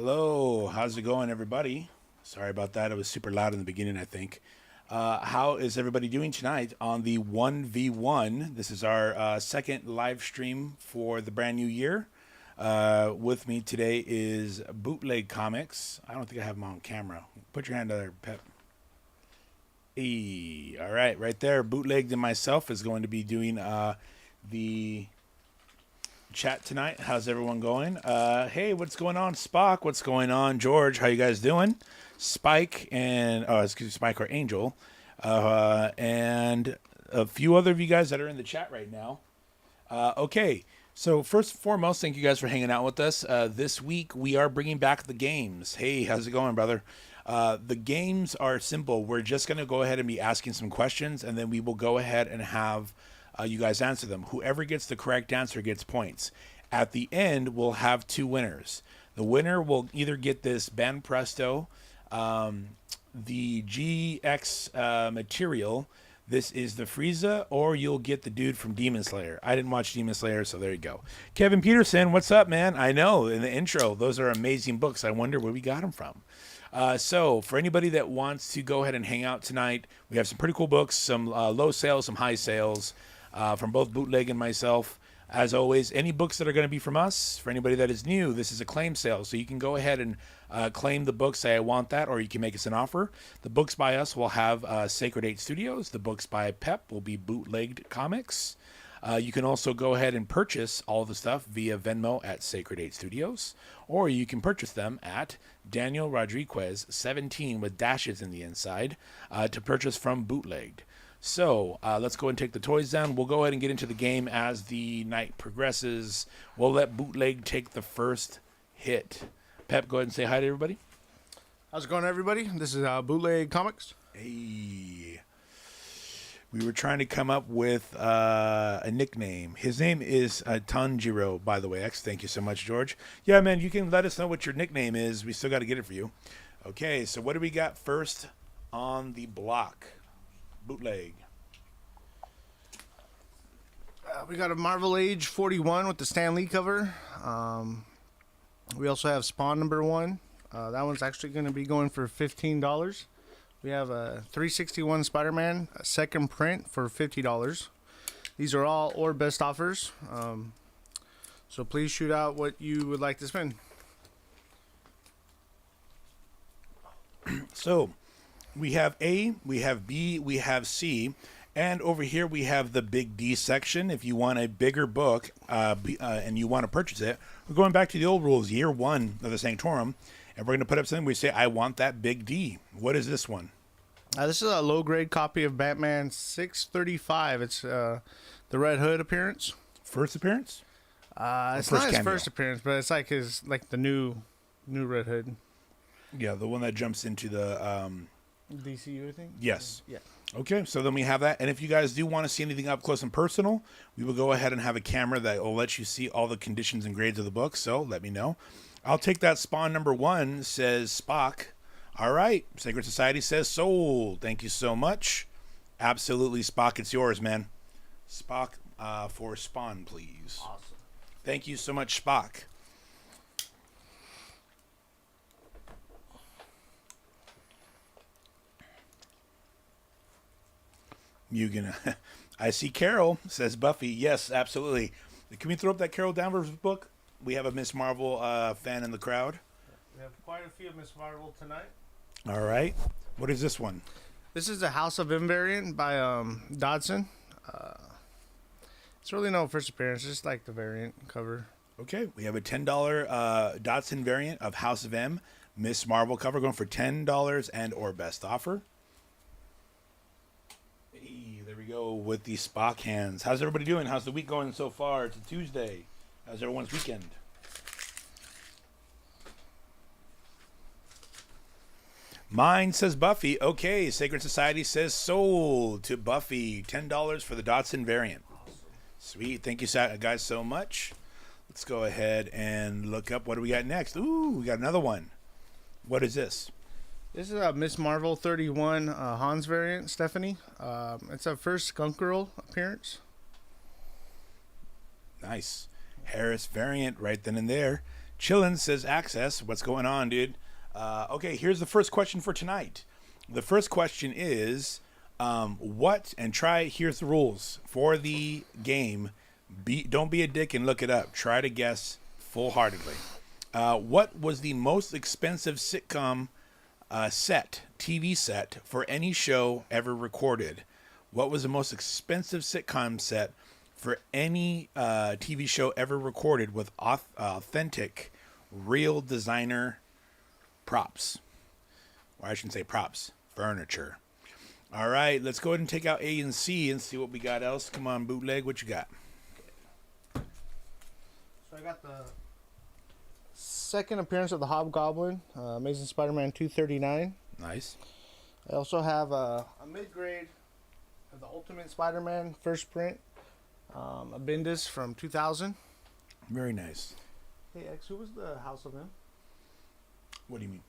Hello, how's it going, everybody? Sorry about that. It was super loud in the beginning, I think. How is everybody doing tonight on the 1v1? This is our second live stream for the brand new year. With me today is Bootleg Comics. I don't think I have him on camera. Put your hand there, Pep. All right, right there. Bootlegged and myself is going to be doing the chat tonight. How's everyone going? Hey, what's going on, Spock? What's going on, George? How you guys doing? Spike and Spike or Angel, and a few other of you guys that are in the chat right now. Okay, so first and foremost, thank you guys for hanging out with us. This week we are bringing back the games. Hey, how's it going, brother? The games are simple. We're just going to go ahead and be asking some questions, and then we will go ahead and have you guys answer them. Whoever gets the correct answer gets points. At the end, we'll have two winners. The winner will either get this Ban Presto, the GX material. This is the Frieza, or you'll get the dude from Demon Slayer. I didn't watch Demon Slayer, so there you go. Kevin Peterson, what's up, man? I know, in the intro, those are amazing books. I wonder where we got them from. So for anybody that wants to go ahead and hang out tonight, we have some pretty cool books, some low sales, some high sales, from both Bootleg and myself. As always, any books that are going to be from us, for anybody that is new, this is a claim sale. So you can go ahead and claim the book, say I want that, or you can make us an offer. The books by us will have Sacred 8 Studios. The books by Pep will be Bootlegged Comics. You can also go ahead and purchase all the stuff via Venmo at Sacred 8 Studios, or you can purchase them at Daniel Rodriguez 17 with dashes in the inside to purchase from Bootlegged. So let's go and take the toys down. We'll go ahead and get into the game as the night progresses. We'll let Bootleg take the first hit. Pep, go ahead and say hi to everybody. How's it going, everybody? This is Bootleg Comics. Hey. We were trying to come up with a nickname. His name is Tanjiro, by the way. Thank you so much, George. Yeah, man, you can let us know what your nickname is. We still got to get it for you. Okay, so what do we got first on the block? Bootleg. We got a Marvel Age 41 with the Stan Lee cover. We also have Spawn #1. That one's actually going to be going for $15. We have a 361 Spider-Man, a second print for $50. These are all or best offers. So please shoot out what you would like to spend. So we have A, we have B, we have C, and over here we have the big D section. If you want a bigger book and you want to purchase it, we're going back to the old rules, year one of the Sanctorum, and we're going to put up something. We say, I want that big D. What is this one? This is a low-grade copy of Batman 635. It's the Red Hood appearance. First appearance? It's not his first appearance, but it's like the new Red Hood. Yeah, the one that jumps into the DCU, I think. Yes. Yeah. Okay, so then we have that. And if you guys do want to see anything up close and personal, we will go ahead and have a camera that will let you see all the conditions and grades of the book. So let me know. I'll take that. Spawn #1 says Spock. All right. Sacred Society says sold. Thank you so much. Absolutely, Spock. It's yours, man. Spock for Spawn, please. Awesome. Thank you so much, Spock. You gonna? I see Carol, says Buffy. Yes, absolutely. Can we throw up that Carol Danvers book? We have a Miss Marvel fan in the crowd. We have quite a few Miss Marvel tonight. All right. What is this one? This is the House of M variant by Dodson. It's really no first appearance, just like the variant cover. Okay, we have a $10 Dodson variant of House of M Miss Marvel cover going for $10 and or best offer. Hey, there we go with the Spock hands. How's everybody doing? How's the week going so far? It's a Tuesday. How's everyone's weekend? Mine says Buffy. Okay, Sacred Society says sold to Buffy. $10 for the Dodson variant. Awesome. Sweet. Thank you guys so much. Let's go ahead and look up what do we got next. Ooh, we got another one. What is this? This is a Miss Marvel 31 Hans variant, Stephanie. It's a first Skunk Girl appearance. Nice. Harris variant right then and there. Chillin says Access. What's going on, dude? Okay, here's the first question for tonight. The first question is, here's the rules for the game. Don't be a dick and look it up. Try to guess full-heartedly. What was the most expensive sitcom TV set for any show ever recorded? What was the most expensive sitcom set for any TV show ever recorded with authentic, real designer props? Or I shouldn't say props, furniture. All right, let's go ahead and take out A and C and see what we got else. Come on, Bootleg, what you got? So I got the second appearance of the Hobgoblin, Amazing Spider-Man 239. Nice. I also have a mid-grade of the Ultimate Spider-Man first print, a Bendis from 2000. Very nice. Hey X, who was the House of M? What do you mean?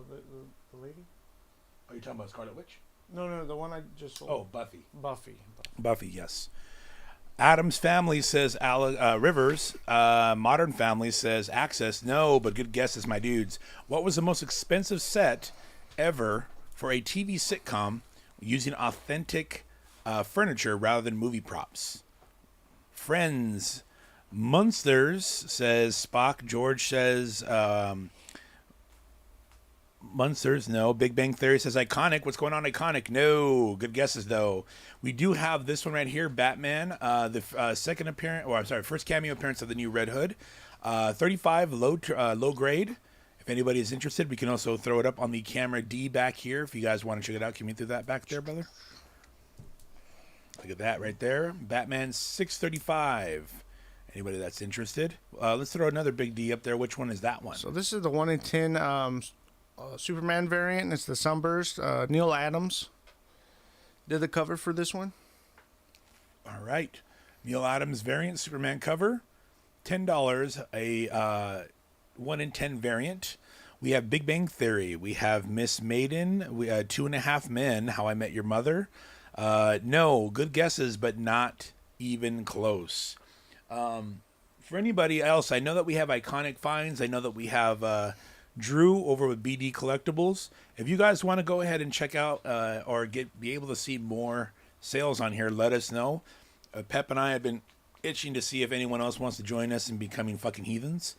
The lady? Are you talking about Scarlet Witch? No, the one I just sold. Oh, Buffy. Buffy. Yes. Adam's Family says Rivers. Modern Family says Access. No, but good guesses, my dudes. What was the most expensive set ever for a TV sitcom using authentic furniture rather than movie props? Friends. Munsters says Spock. George says Munsters. No. Big Bang Theory says Iconic. What's going on, Iconic? No. Good guesses, though. We do have this one right here, Batman. The first cameo appearance of the new Red Hood. 35 low grade. If anybody is interested, we can also throw it up on the camera D back here. If you guys want to check it out, can you throw that back there, brother? Look at that right there. Batman 635. Anybody that's interested? Let's throw another big D up there. Which one is that one? So this is the 1 in 10 Superman variant. It's the Sunburst. Neil Adams did the cover for this one. All right. Neil Adams variant Superman cover. $10. A 1 in 10 variant. We have Big Bang Theory. We have Miss Maiden. We 2.5 Men. How I Met Your Mother. No, good guesses, but not even close. For anybody else, I know that we have Iconic Finds. I know that we have Drew over with BD Collectibles. If you guys want to go ahead and check out or be able to see more sales on here, let us know. Pep and I have been itching to see if anyone else wants to join us in becoming fucking heathens.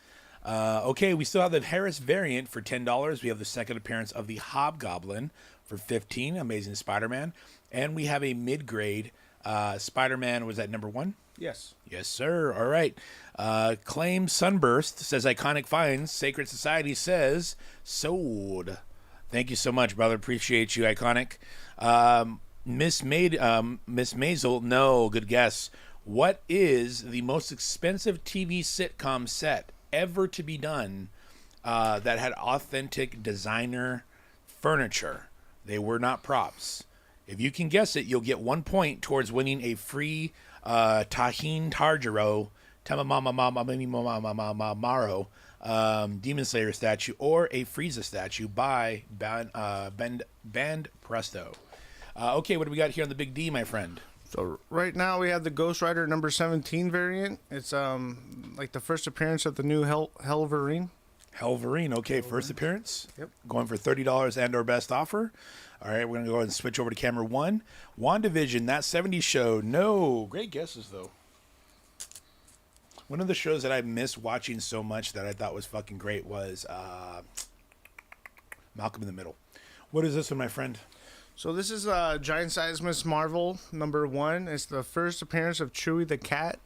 Okay, we still have the Harris variant for $10. We have the second appearance of the Hobgoblin for $15. Amazing Spider-Man. And we have a mid-grade Spider-Man. Was that number 1? Yes. Yes, sir. All right. Claim Sunburst says Iconic Finds. Sacred Society says sold. Thank you so much, brother. Appreciate you, Iconic. Miss Maisel, no, good guess. What is the most expensive TV sitcom set ever to be done that had authentic designer furniture? They were not props. If you can guess it, you'll get 1 point towards winning a free Tahin Tarjiro Maro Demon Slayer statue or a Frieza statue by Band Presto. Okay, what do we got here on the Big D, my friend? So right now we have the Ghost Rider number 17 variant. It's like the first appearance of the new Helverine. Helverine, okay, first appearance. Yep. Going for $30 and our best offer. All right, we're going to go ahead and switch over to camera 1. WandaVision, that 70s show. No, great guesses, though. One of the shows that I missed watching so much that I thought was fucking great was Malcolm in the Middle. What is this one, my friend? So this is Giant Size Miss Marvel number 1. It's the first appearance of Chewie the Cat,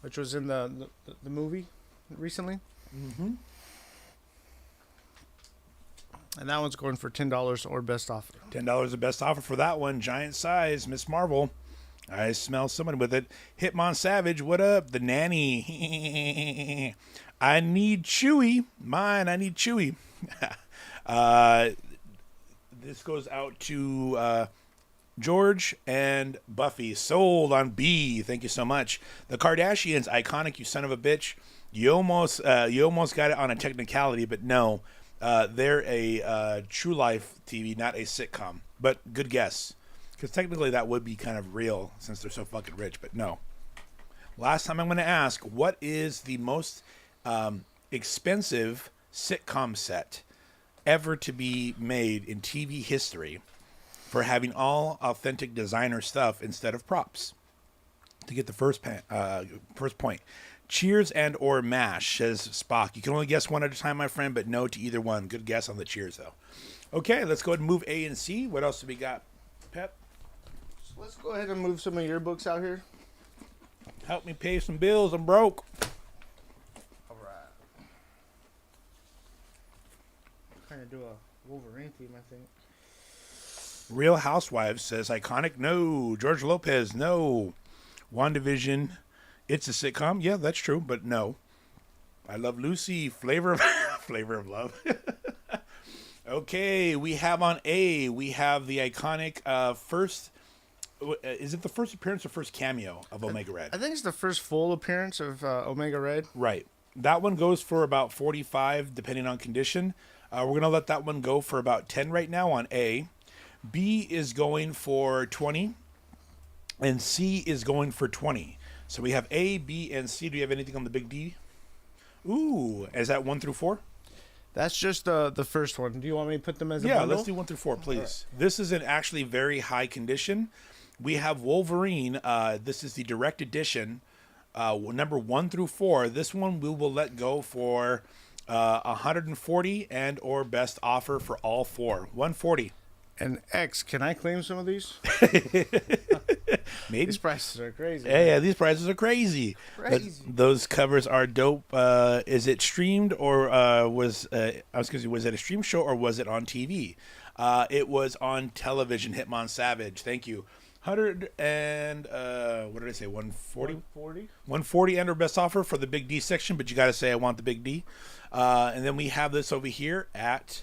which was in the movie recently. Mm-hmm. And that one's going for $10 or best offer. $10 the best offer for that one. Giant size, Miss Marvel. I smell someone with it. Hitmon Savage, what up? The nanny. I need Chewy. I need Chewy. This goes out to George and Buffy. Sold on B. Thank you so much. The Kardashians, Iconic, you son of a bitch. You almost got it on a technicality, but no. They're a true life TV, not a sitcom. But good guess. Because technically that would be kind of real since they're so fucking rich. But no. Last time I'm going to ask, what is the most expensive sitcom set ever to be made in TV history for having all authentic designer stuff instead of props. To get the first point. Cheers and or MASH, says Spock. You can only guess one at a time, my friend, but no to either one. Good guess on the Cheers, though. Okay, let's go ahead and move A and C. What else do we got, Pep? So let's go ahead and move some of your books out here. Help me pay some bills. I'm broke. All right. Kind of do a Wolverine theme, I think. Real Housewives says iconic. No. George Lopez. No. WandaVision. It's a sitcom. Yeah, that's true, but no. I Love Lucy. Flavor of Love. Okay, we have on A. We have the iconic first. Is it the first appearance or first cameo of Omega Red? I think it's the first full appearance of Omega Red. Right. That one goes for about 45, depending on condition. We're going to let that one go for about 10 right now on A. B is going for 20. And C is going for 20. So we have A, B, and C. Do you have anything on the big D? Ooh, is that 1 through 4? That's just the first one. Do you want me to put them as a Yeah, bundle? let's do 1 through 4, please. Right. This is in actually very high condition. We have Wolverine. This is the direct edition, number 1 through 4. This one we will let go for 140 and or best offer for all 4. 140. And X, can I claim some of these? Maybe. These prices are crazy. Yeah, these prices are crazy. Those covers are dope. Is it streamed or was it a stream show or was it on TV? It was on television. Hitmon Savage. Thank you. 100 and what did I say? 140. 140 and or best offer for the big D section, but you got to say I want the big D. And then we have this over here at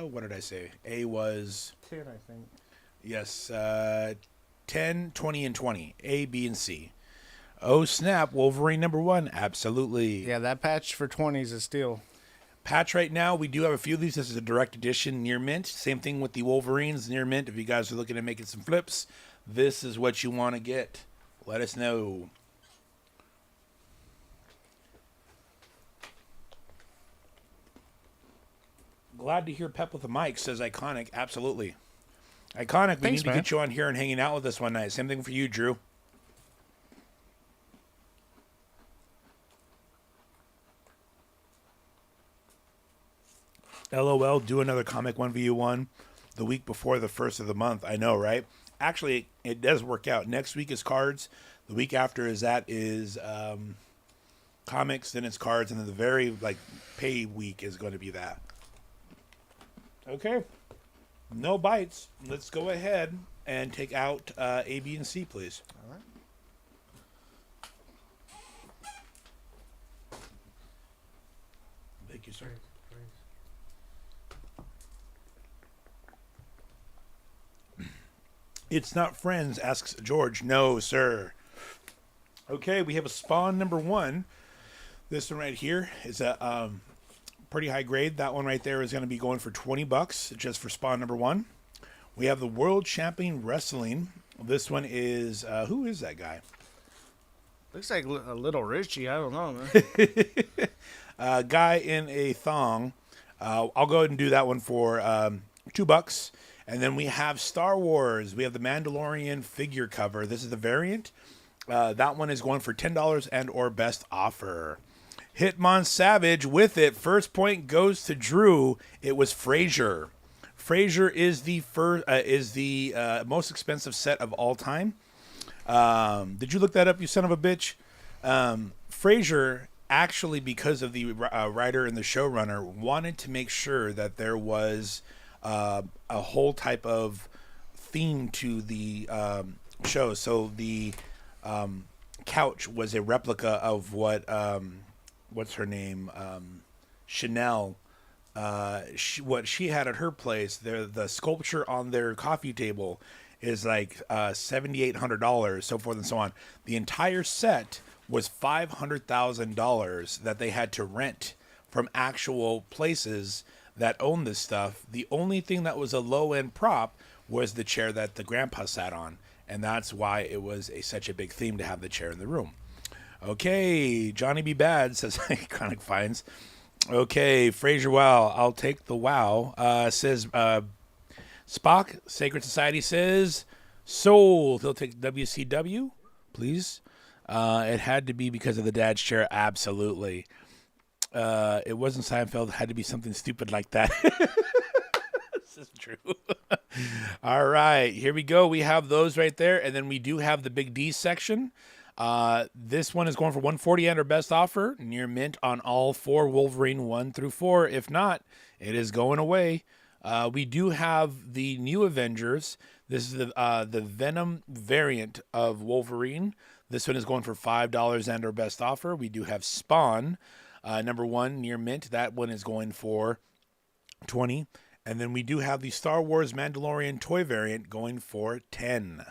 what did I say? A was 10, I think. Yes, 10, 20, and 20. A, B, and C. Oh, snap. Wolverine number 1. Absolutely. Yeah, that patch for 20 is a steal. Patch right now, we do have a few of these. This is a direct edition near mint. Same thing with the Wolverines near mint. If you guys are looking at making some flips, this is what you want to get. Let us know. Glad to hear Pep with the mic, says iconic. Absolutely. Iconic, we need to get you on here and hanging out with us one night. Same thing for you, Drew. LOL, do another comic 1v1 the week before the first of the month. I know, right? Actually, it does work out. Next week is cards. The week after is comics, then it's cards, and then the very pay week is going to be that. Okay. No bites. Let's go ahead and take out A, B, and C, please. All right. Thank you, sir. It's not Friends, asks George. No, sir. Okay, we have a Spawn number 1. This one right here is a pretty high grade. That one right there is going to be going for $20 just for Spawn number 1. We have the World Champion Wrestling. This one is who is that guy? Looks like a little Richie. I don't know, man. Guy in a thong. I'll go ahead and do that one for $2. And then we have Star Wars. We have the Mandalorian figure cover. This is the variant. That one is going for $10 and or best offer. Hitmon Savage with it. First point goes to Drew. It was Frasier. Frasier is the most expensive set of all time. Did you look that up, you son of a bitch? Frasier, actually, because of the writer and the showrunner, wanted to make sure that there was a whole type of theme to the show. So the couch was a replica of what what's her name, Chanel. What she had at her place. The sculpture on their coffee table is like $7,800, so forth and so on. The entire set was $500,000 that they had to rent from actual places that own this stuff. The only thing that was a low-end prop was the chair that the grandpa sat on, and that's why it was such a big theme to have the chair in the room. Okay, Johnny B. Bad says iconic finds. Okay, Fraser Wow, I'll take the wow. Says Spock, Sacred Society says sold. He'll take WCW, please. It had to be because of the dad's chair. Absolutely. It wasn't Seinfeld. It had to be something stupid like that. This is true. All right, here we go. We have those right there, and then we do have the Big D section. This one is going for 140 and our best offer, near mint on all 4 Wolverine 1 through 4. If not, it is going away. We do have the new Avengers. This is the Venom variant of Wolverine. This one is going for $5 and our best offer. We do have Spawn, number 1 near mint. That one is going for 20. And then we do have the Star Wars Mandalorian toy variant going for 10.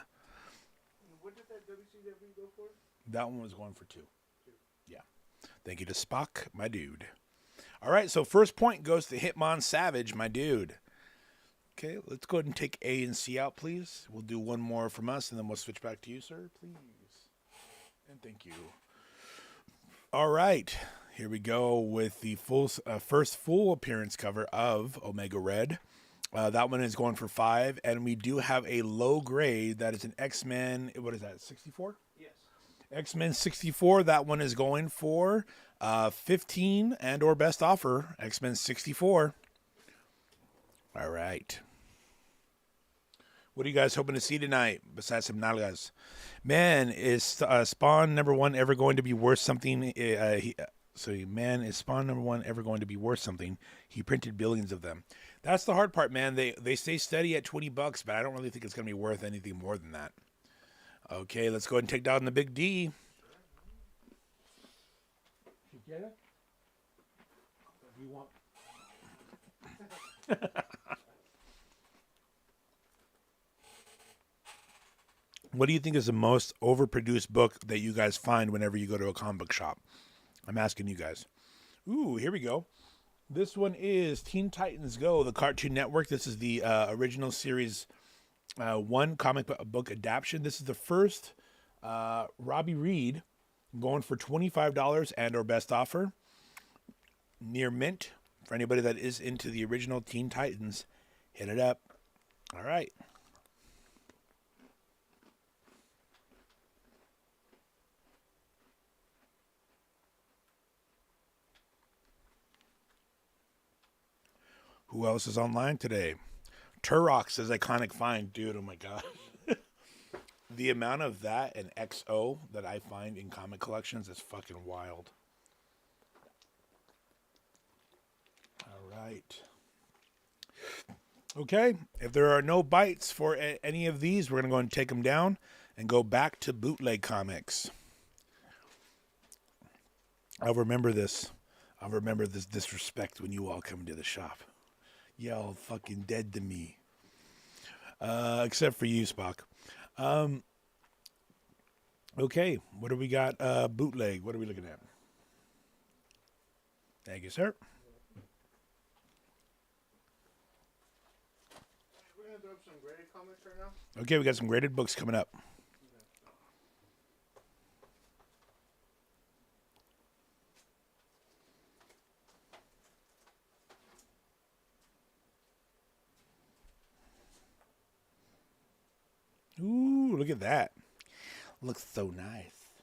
What did that WCW go for? That one was going for 2. Yeah. Thank you to Spock, my dude. All right, so first point goes to Hitmon Savage, my dude. Okay, let's go ahead and take A and C out, please. We'll do one more from us, and then we'll switch back to you, sir, please. And thank you. All right, here we go with the first full appearance cover of Omega Red. That one is going for 5, and we do have a low grade that is an X-Men. What is that? 64? Yes. X-Men 64. That one is going for 15 and or best offer. X-Men 64. All right. What are you guys hoping to see tonight besides some nalgas? Man, is Spawn number 1 ever going to be worth something? Man, is Spawn number 1 ever going to be worth something? He printed billions of them. That's the hard part, man. They stay steady at $20, but I don't really think it's going to be worth anything more than that. Okay, let's go ahead and take down the Big D. You get it? Do you want? What do you think is the most overproduced book that you guys find whenever you go to a comic book shop? I'm asking you guys. Ooh, here we go. This one is Teen Titans Go, the Cartoon Network. This is the original series 1 comic book adaptation. This is the first Robbie Reed, going for $25 and or best offer. Near mint. For anybody that is into the original Teen Titans, hit it up. All right. Who else is online today? Turok says iconic find. Dude, oh my God. The amount of that and XO that I find in comic collections is fucking wild. All right. Okay. If there are no bites for any of these, we're going to go and take them down and go back to bootleg comics. I'll remember this. I'll remember this disrespect when you all come into the shop. Y'all fucking dead to me. Except for you, Spock. Okay, what do we got? Bootleg. What are we looking at? Thank you, sir. We're going to throw up some graded comics right now. Okay, we got some graded books coming up. Ooh, look at that. Looks so nice.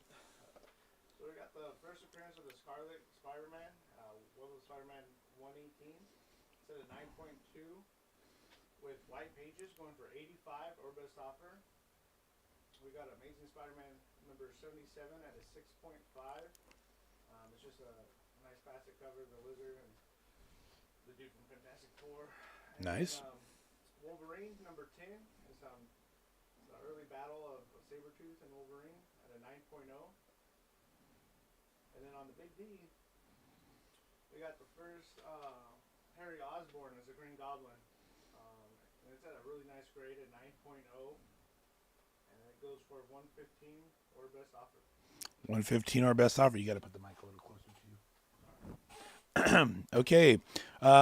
So we got the first appearance of the Scarlet Spider-Man, World of Spider-Man 118. It's at a 9.2 with white pages going for 85 or best offer. We got Amazing Spider-Man number 77 at a 6.5. It's just a nice plastic cover, the Lizard and the dude from Fantastic Four. And Nice. then, Wolverine number 10 is the early battle of Sabretooth and Wolverine at a 9.0. And then on the Big D, we got the first Harry Osborn as a Green Goblin. And it's at a really nice grade at 9.0. And it goes for 115 or best offer. 115 or best offer. You got to put the mic a little closer to you. Okay.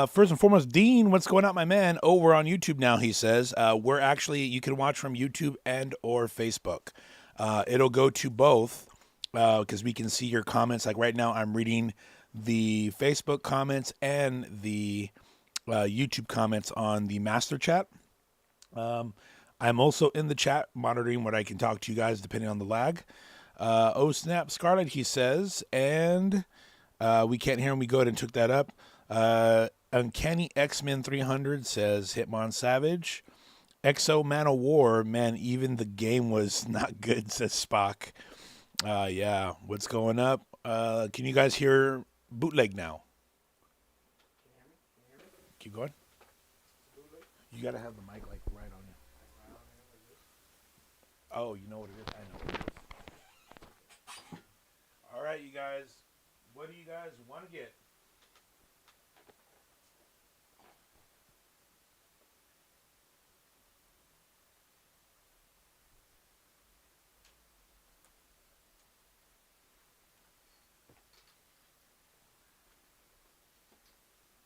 First and foremost, Dean, what's going on, my man? Oh, we're on YouTube now, he says. We're actually, you can watch from YouTube and or Facebook. It'll go to both. because we can see your comments. Like right now, I'm reading the Facebook comments and the YouTube comments on the master chat. I'm also in the chat monitoring what I can talk to you guys depending on the lag. Oh snap, Scarlet, he says, and we can't hear him. We go ahead and took that up. Uncanny X-Men 300 says Hitmon Savage. Exo Man of War, man, even the game was not good, says Spock. Yeah, what's going up? Can you guys hear Bootleg now? Keep going. You gotta have the mic like right on you. Oh, you know what it is? I know what it is. All right, you guys. What do you guys want to get?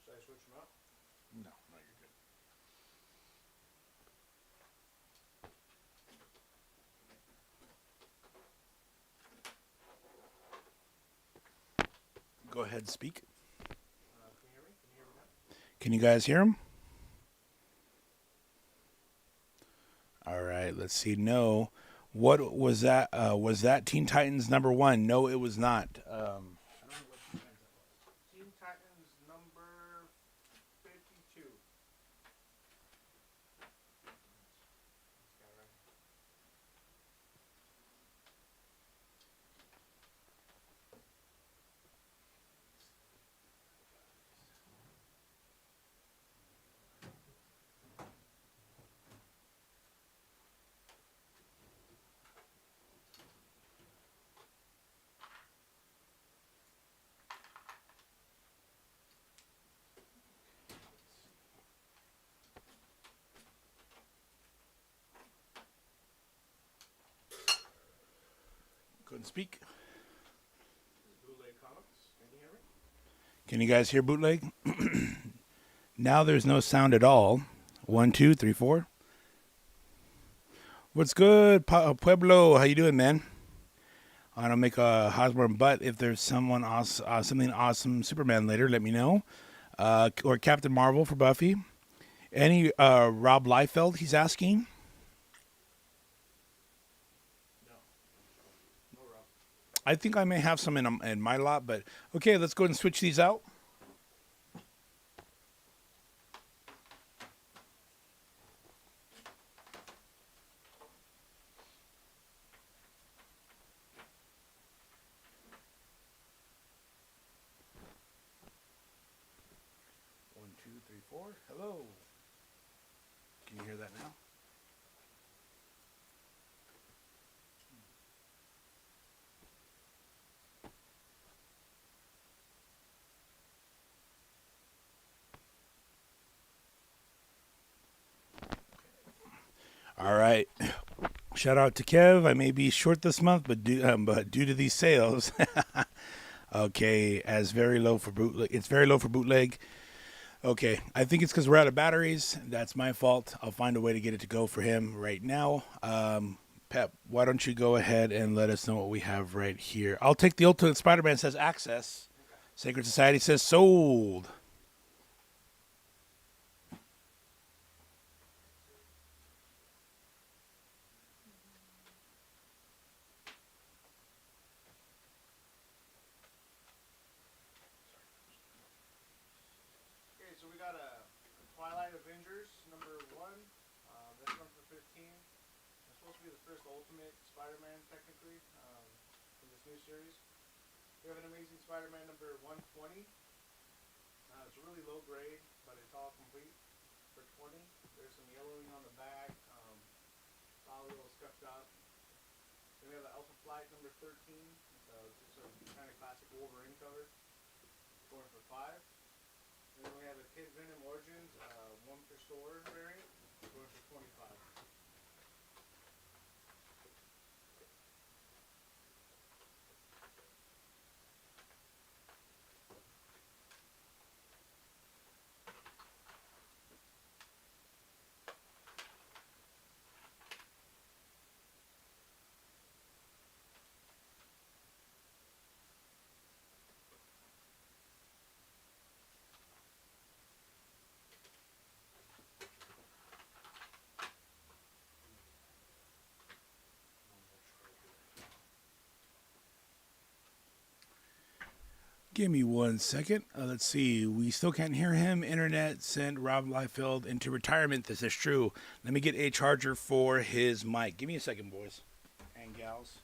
Should I switch them out? No, no, you're good. Go ahead, speak. Can you hear me? Can you hear me now? Can you guys hear him? All right, let's see. No. What was that? Was that Teen Titans #1? No, it was not. I don't know what Teen Titans number 52. Couldn't speak. Bootleg Comics. Can you hear me? Can you guys hear Bootleg? Now there's no sound at all. 1, 2, 3, 4. What's good, Pueblo? How you doing, man? I don't make a Hosmer, but if there's someone awesome, something awesome Superman later, let me know. Or Captain Marvel for Buffy. Any Rob Liefeld? He's asking. No, Rob. I think I may have some in my lot, but okay, let's go ahead and switch these out. One, two, three, four. Hello. Can you hear that now? All right. Shout out to Kev. I may be short this month, but due to these sales, okay, as very low for bootleg. It's very low for bootleg. Okay, I think it's because we're out of batteries. That's my fault. I'll find a way to get it to go for him right now. Pep, why don't you go ahead and let us know what we have right here? I'll take the Ultimate Spider-Man says access. Sacred Society says sold. Okay, so we got a Twilight Avengers #1. This one for 15. It's supposed to be the first Ultimate Spider-Man, technically, in this new series. We have an Amazing Spider-Man #120. It's really low grade, but it's all complete for 20. There's some yellowing on the back. All a little scuffed up. Then we have the Alpha Flight #13. It's a kind of classic Wolverine cover. Going for 5. And then we have a Kid Venom Origins, 1 per store variant. Going for 25. Give me 1 second. Let's see. We still can't hear him. Internet sent Rob Liefeld into retirement. This is true. Let me get a charger for his mic. Give me a second, boys and gals.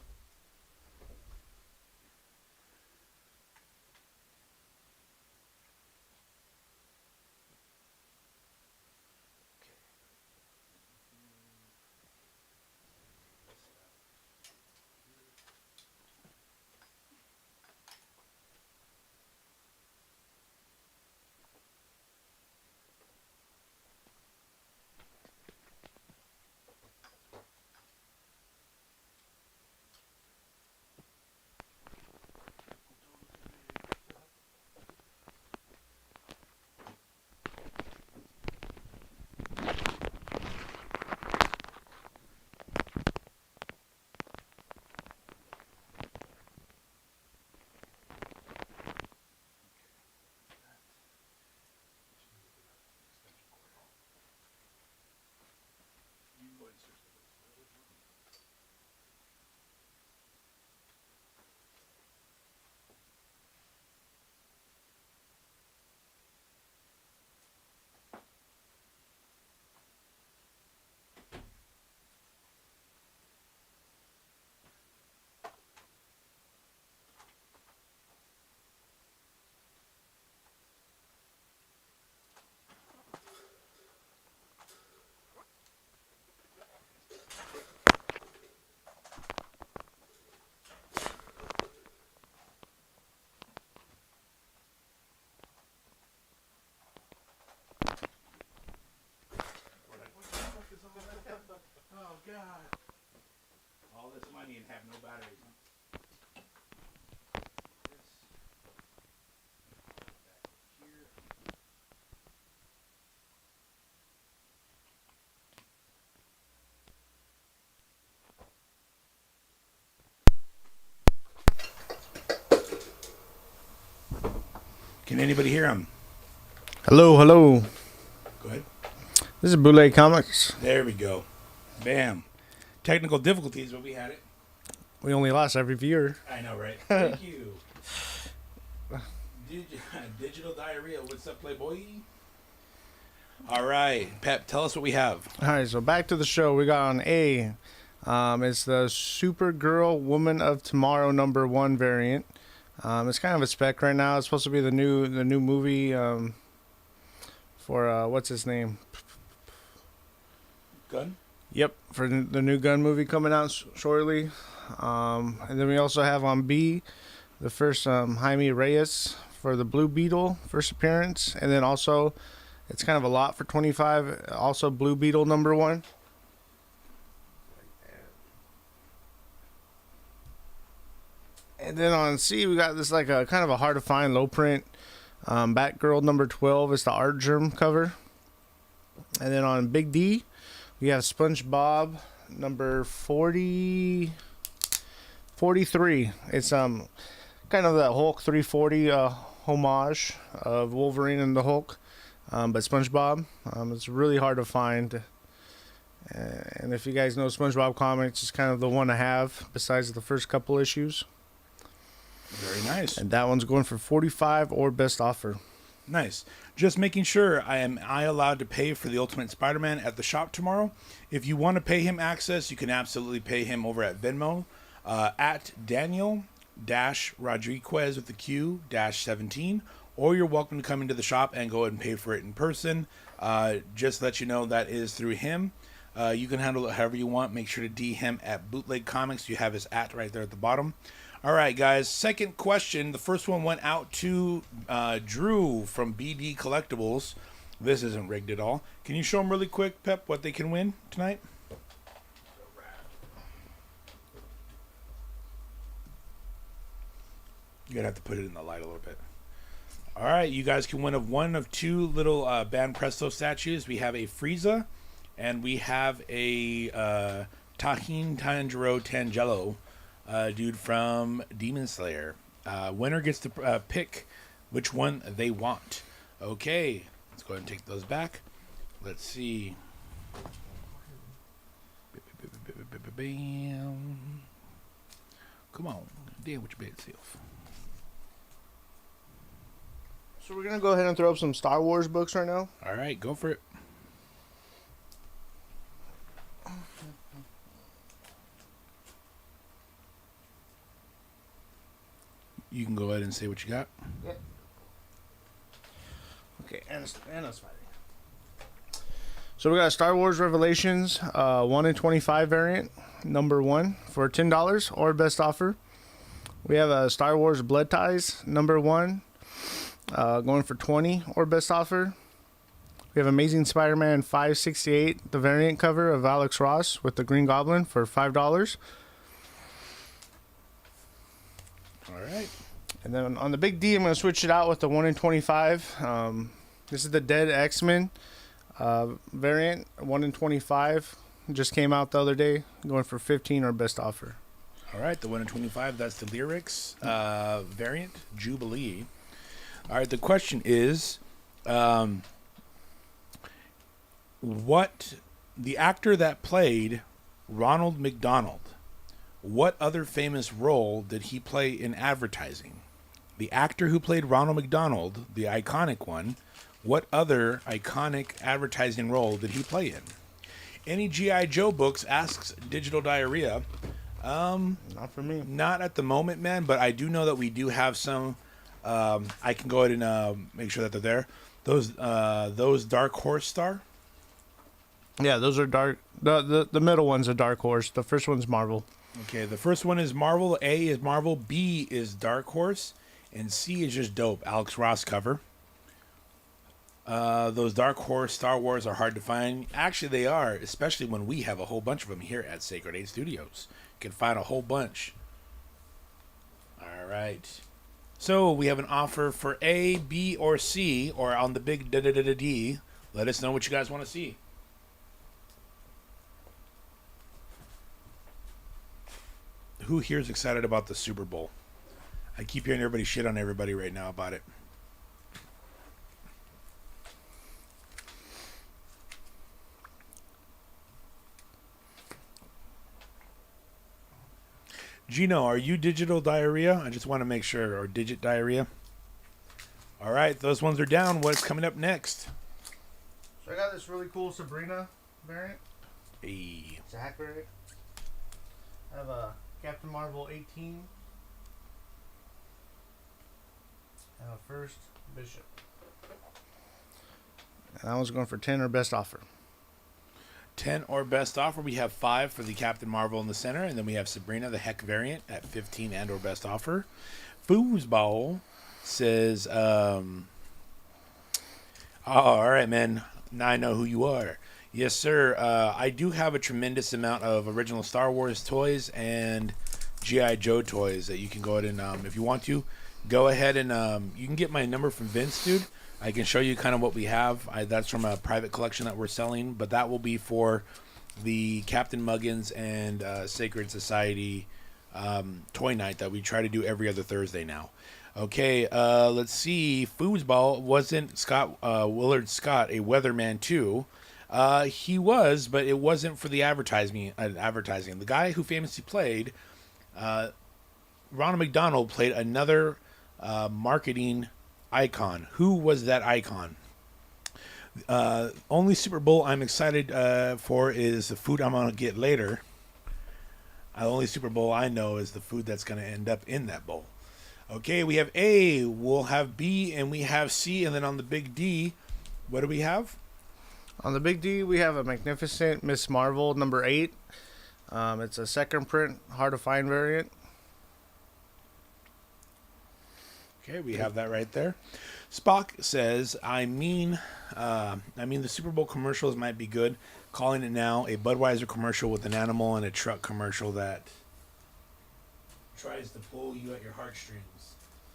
Oh, God. All this money and have no batteries, huh? Can anybody hear him? Hello, hello. Go ahead. This is Bootleg Comics. There we go. Bam. Technical difficulties, but we had it. We only lost every viewer. I know, right? Thank you. Digital diarrhea. What's up, Playboy? All right, Pep, tell us what we have. All right, so back to the show. We got on A. It's the Supergirl Woman of Tomorrow #1 variant. It's kind of a spec right now. It's supposed to be the new movie for what's his name? Gun? Yep, for the new Gun movie coming out shortly. And then we also have on B the first Jaime Reyes for the Blue Beetle first appearance, and then also it's kind of a lot for 25. Also Blue Beetle #1. And then on C, we got this like a kind of a hard to find low print Batgirl #12 is the Art Germ cover. And then on Big D, we have SpongeBob number 43. It's kind of that Hulk 340 homage of Wolverine and the Hulk, but SpongeBob. It's really hard to find. And if you guys know SpongeBob comics, it's kind of the one to have besides the first couple issues. Very nice. And that one's going for 45 or best offer. Nice. Just making sure, am I allowed to pay for the Ultimate Spider-Man at the shop tomorrow? If you want to pay him access, you can absolutely pay him over at Venmo at Daniel-Rodriguez with the Q-17, or you're welcome to come into the shop and go ahead and pay for it in person. Just to let you know, that is through him. You can handle it however you want. Make sure to D him at Bootleg Comics. You have his @ right there at the bottom. All right, guys. Second question. The first one went out to Drew from BD Collectibles. This isn't rigged at all. Can you show them really quick, Pep, what they can win tonight? You're going to have to put it in the light a little bit. All right, you guys can win one of two little Ban Presto statues. We have a Frieza, and we have a Tahin Tanjiro Tangelo. Dude from Demon Slayer. Winner gets to pick which one they want. Okay, let's go ahead and take those back. Let's see. Bam. Come on, deal with your bad self. So we're gonna go ahead and throw up some Star Wars books right now. All right, go for it. You can go ahead and say what you got. Okay, and a Spider. So we got Star Wars Revelations 1 in 25 variant, number 1 for $10 or best offer. We have a Star Wars Blood Ties, number 1, going for 20 or best offer. We have Amazing Spider-Man 568, the variant cover of Alex Ross with the Green Goblin for $5. All right. And then on the big D, I'm going to switch it out with the 1 in 25. This is the Dead X-Men variant, 1 in 25. Just came out the other day, going for 15 or best offer. All right, the 1 in 25, that's the Lyrics variant, Jubilee. All right, the question is, what the actor that played Ronald McDonald, what other famous role did he play in advertising? The actor who played Ronald McDonald, the iconic one, what other iconic advertising role did he play in? Any G.I. Joe books, asks Digital Diarrhea. Not for me. Not at the moment, man, but I do know that we do have some. I can go ahead and make sure that they're there. Those Dark Horse Star. Yeah, those are dark. The middle one's a Dark Horse. The first one's Marvel. Okay, the first one is Marvel. A is Marvel. B is Dark Horse. And C is just dope. Alex Ross cover. Those Dark Horse Star Wars are hard to find. Actually, they are, especially when we have a whole bunch of them here at Sacred 8 Studios. You can find a whole bunch. All right. So we have an offer for A, B, or C, or on the big D. Let us know what you guys want to see. Who here is excited about the Super Bowl? I keep hearing everybody shit on everybody right now about it. Gino, are you Digital Diarrhea? I just want to make sure. Or Digit Diarrhea? All right, those ones are down. What's coming up next? So I got this really cool Sabrina variant. Hey. It's a hack variant. I have a Captain Marvel 18. And a First Bishop. And that one's going for 10 or best offer. 10 or best offer. We have 5 for the Captain Marvel in the center, and then we have Sabrina the Heck variant at 15 and or best offer. Foosball says, oh, all right, man. Now I know who you are. Yes, sir. I do have a tremendous amount of original Star Wars toys and G.I. Joe toys that you can go ahead and, if you want to, go ahead and you can get my number from Vince, dude. I can show you kind of what we have. That's from a private collection that we're selling, but that will be for the Captain Muggins and Sacred Society toy night that we try to do every other Thursday now. Okay, let's see. Foosball, wasn't Scott Willard Scott a weatherman too? He was, but it wasn't for the advertising. The guy who famously played Ronald McDonald played another marketing icon. Who was that icon? Only Super Bowl I'm excited for is the food I'm gonna get later. The only Super Bowl I know is the food that's gonna end up in that bowl. Okay, we have A, we'll have B, and we have C, and then on the big D, what do we have? On the big D, we have a magnificent Miss Marvel number 8. It's a second print, hard to find variant. Okay, we have that right there. Spock says, I mean the Super Bowl commercials might be good. Calling it now a Budweiser commercial with an animal and a truck commercial that tries to pull you at your heartstrings.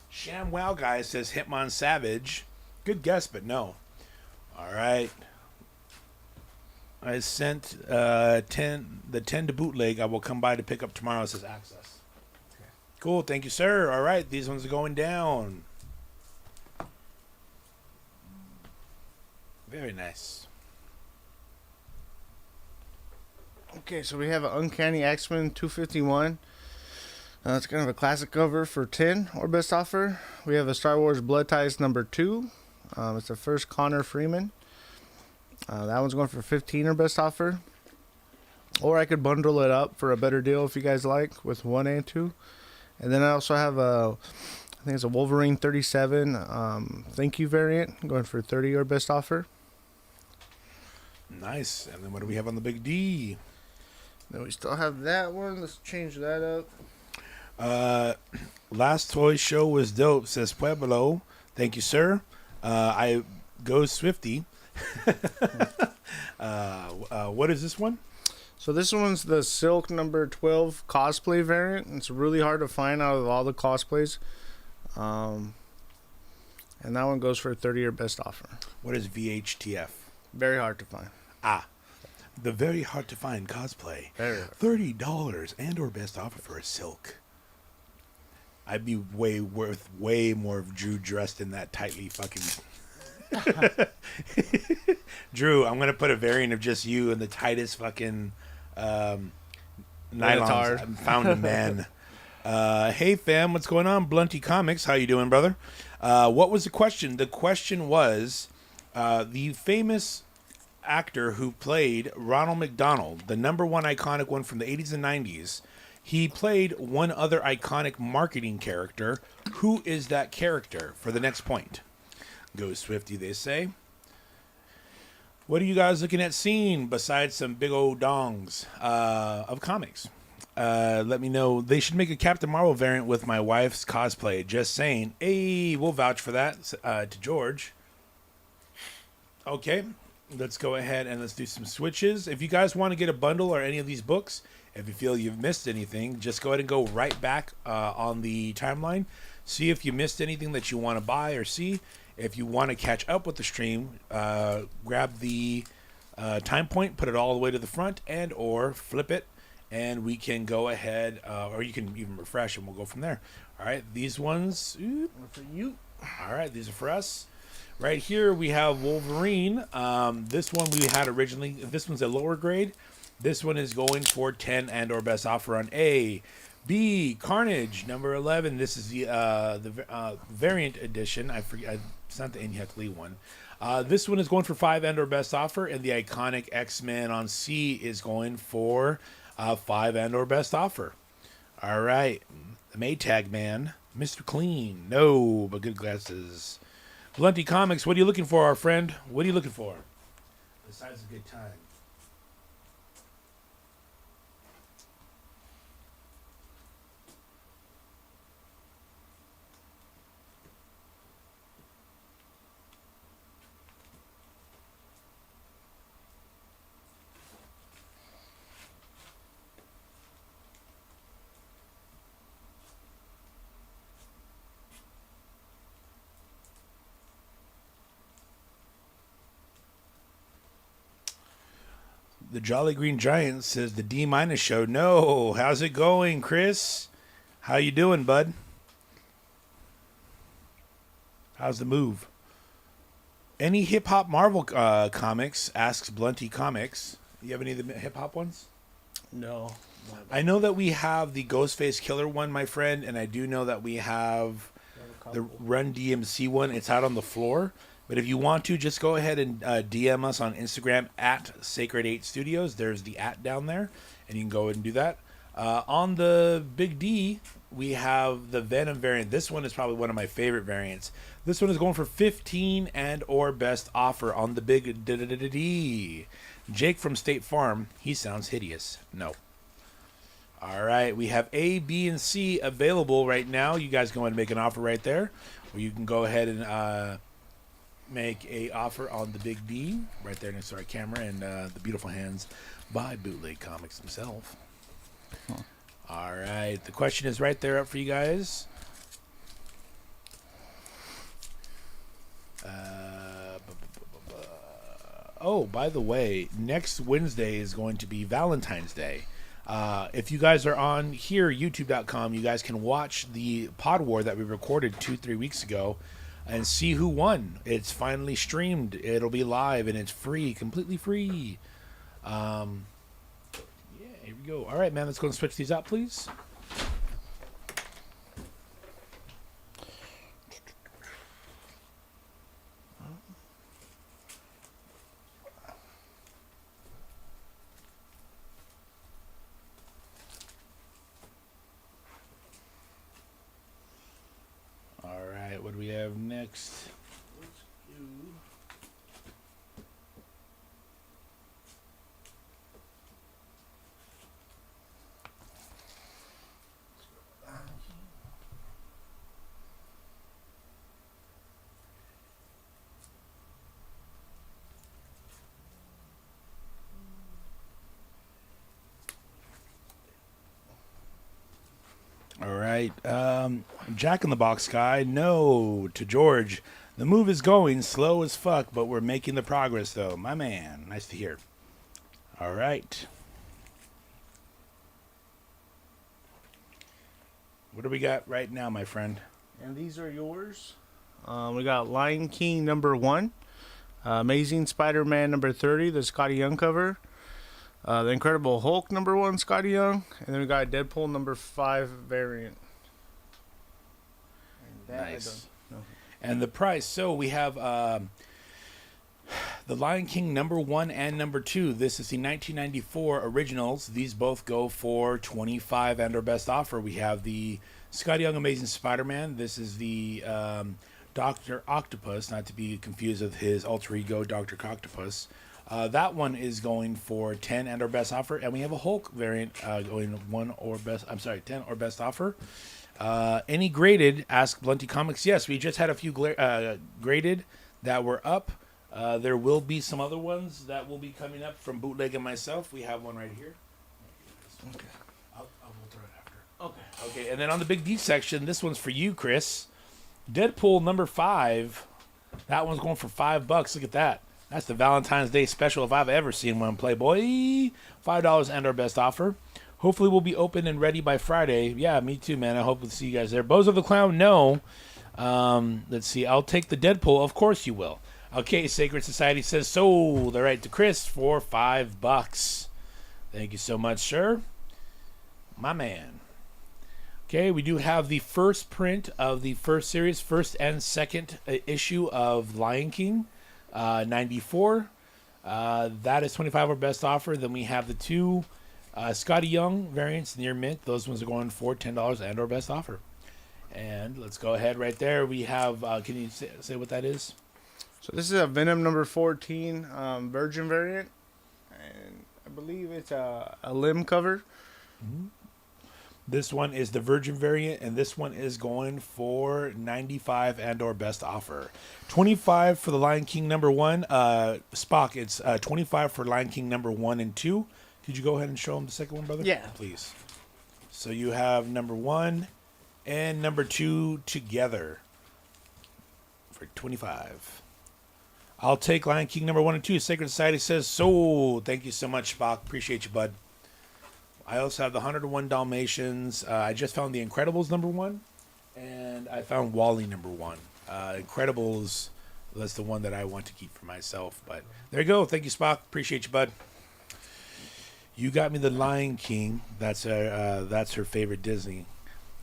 Sham Wow Guy says Hitmon Savage. Good guess, but no. All right. I sent 10 to bootleg. I will come by to pick up tomorrow, says Access. Okay. Cool, thank you, sir. All right, these ones are going down. Very nice. Okay, so we have an Uncanny X-Men 251. It's kind of a classic cover for 10 or best offer. We have a Star Wars Blood Ties number 2. It's the first Connor Freeman. That one's going for 15 or best offer. Or I could bundle it up for a better deal if you guys like with 1 and 2. And then I also have I think it's a Wolverine 37 thank you variant going for 30 or best offer. Nice. And then what do we have on the big D? Then we still have that one. Let's change that up. Last toy show was dope, says Pueblo. Thank you, sir. I go Swifty. What is this one? So this one's the Silk number 12 cosplay variant. It's really hard to find out of all the cosplays. And that one goes for 30 or best offer. What is VHTF? Very hard to find. The very hard to find cosplay. Very hard. $30 and or best offer for a Silk. I'd be worth way more of Drew dressed in that tightly fucking. Drew, I'm gonna put a variant of just you in the tightest fucking nylons I've found a man. Hey fam, what's going on? Blunty Comics, how you doing, brother? What was the question? The question was the famous actor who played Ronald McDonald, the number one iconic one from the 80s and 90s. He played one other iconic marketing character. Who is that character? For the next point. Go Swifty, they say. What are you guys looking at seeing besides some big old dongs of comics? Let me know. They should make a Captain Marvel variant with my wife's cosplay. Just saying. Hey, we'll vouch for that to George. Okay, let's go ahead and let's do some switches. If you guys want to get a bundle or any of these books, if you feel you've missed anything, just go ahead and go right back on the timeline. See if you missed anything that you want to buy or see. If you want to catch up with the stream, grab the time point, put it all the way to the front, and or flip it, and we can go ahead, or you can even refresh, and we'll go from there. All right, these ones, For you. all right, these are for us. Right here we have Wolverine. This one we had originally. This one's a lower grade. This one is going for 10 and or best offer on A. B, Carnage, number 11. This is the variant edition. I forget. It's not the Inhyuk Lee one. This one is going for 5 and or best offer, and the iconic X-Men on C is going for 5 and or best offer. All right, the Maytag man, Mr. Clean. No, but good glasses. Blunty Comics. What are you looking for, our friend? What are you looking for? Besides a good time. The Jolly Green Giant says the D minus show. No, how's it going, Chris? How you doing, bud? How's the move? Any hip hop Marvel comics? Asks Blunty Comics. You have any of the hip hop ones? No. I know that we have the Ghostface Killer one, my friend, and I do know that we have the Run DMC one. It's out on the floor. But if you want to, just go ahead and DM us on Instagram at Sacred 8 Studios. There's the @ down there, and you can go ahead and do that. On the Big D, we have the Venom variant. This one is probably one of my favorite variants. This one is going for 15 and or best offer on the Big D. Jake from State Farm, he sounds hideous. No. All right, we have A, B, and C available right now. You guys go ahead and make an offer right there. Or you can go ahead and make a offer on the Big D right there next to our camera and the beautiful hands by Bootleg Comics himself. All right, the question is right there up for you guys. Oh, by the way, next Wednesday is going to be Valentine's Day. If you guys are on here, youtube.com, you guys can watch the Pod War that we recorded 2-3 weeks ago and see who won. It's finally streamed. It'll be live and it's free, completely free. Yeah, here we go. All right, man, let's go and switch these out, please. do we have next? All right. Jack in the Box guy. No to George. The move is going slow as fuck, but we're making the progress, though. My man. Nice to hear. All right. What do we got right now, my friend? And these are yours. We got Lion King #1, Amazing Spider-Man #30, the Scotty Young cover, the Incredible Hulk #1, Scotty Young, and then we got Deadpool #5 variant. And that Nice. And the price. So we have the Lion King #1 and #2. This is the 1994 originals. These both go for $25 and our best offer. We have the Scotty Young Amazing Spider-Man. This is the Dr. Octopus, not to be confused with his alter ego, Dr. Coctopus. That one is going for 10 and our best offer. And we have a Hulk variant going 10 or best offer. Any graded? Ask Blunty Comics. Yes, we just had a few graded that were up. There will be some other ones that will be coming up from Bootleg and myself. We have one right here. Okay. I'll throw it after. Okay. Okay, and then on the Big D section, this one's for you, Chris. Deadpool #5. That one's going for $5. Look at that. That's the Valentine's Day special if I've ever seen one, Playboy. $5 and our best offer. Hopefully we'll be open and ready by Friday. Yeah, me too, man. I hope to see you guys there. Bozo the Clown, no. Let's see. I'll take the Deadpool. Of course you will. Okay, Sacred Society says sold. All right, to Chris for $5. Thank you so much, sir. My man. Okay, we do have the first print of the first series, first and second issue of Lion King, 94. That is 25 our best offer. Then we have the two Scotty Young variants near mint. Those ones are going for $10 and our best offer. And let's go ahead right there. We have, can you say what that is? So this is a Venom #14 Virgin variant, and I believe it's a limb cover. Mm-hmm. This one is the Virgin variant, and this one is going for 95 and or best offer. 25 for the Lion King #1. Spock, it's 25 for Lion King #1 and 2. Could you go ahead and show them the second one, brother? Yeah. Please. So you have #1 and #2 together for 25. I'll take Lion King #1 and 2. Sacred Society says sold. Thank you so much, Spock. Appreciate you, bud. I also have the 101 Dalmatians. I just found the Incredibles #1, and I found Wall-E #1. Incredibles, that's the one that I want to keep for myself. But there you go. Thank you, Spock. Appreciate you, bud. You got me the Lion King. That's her favorite Disney.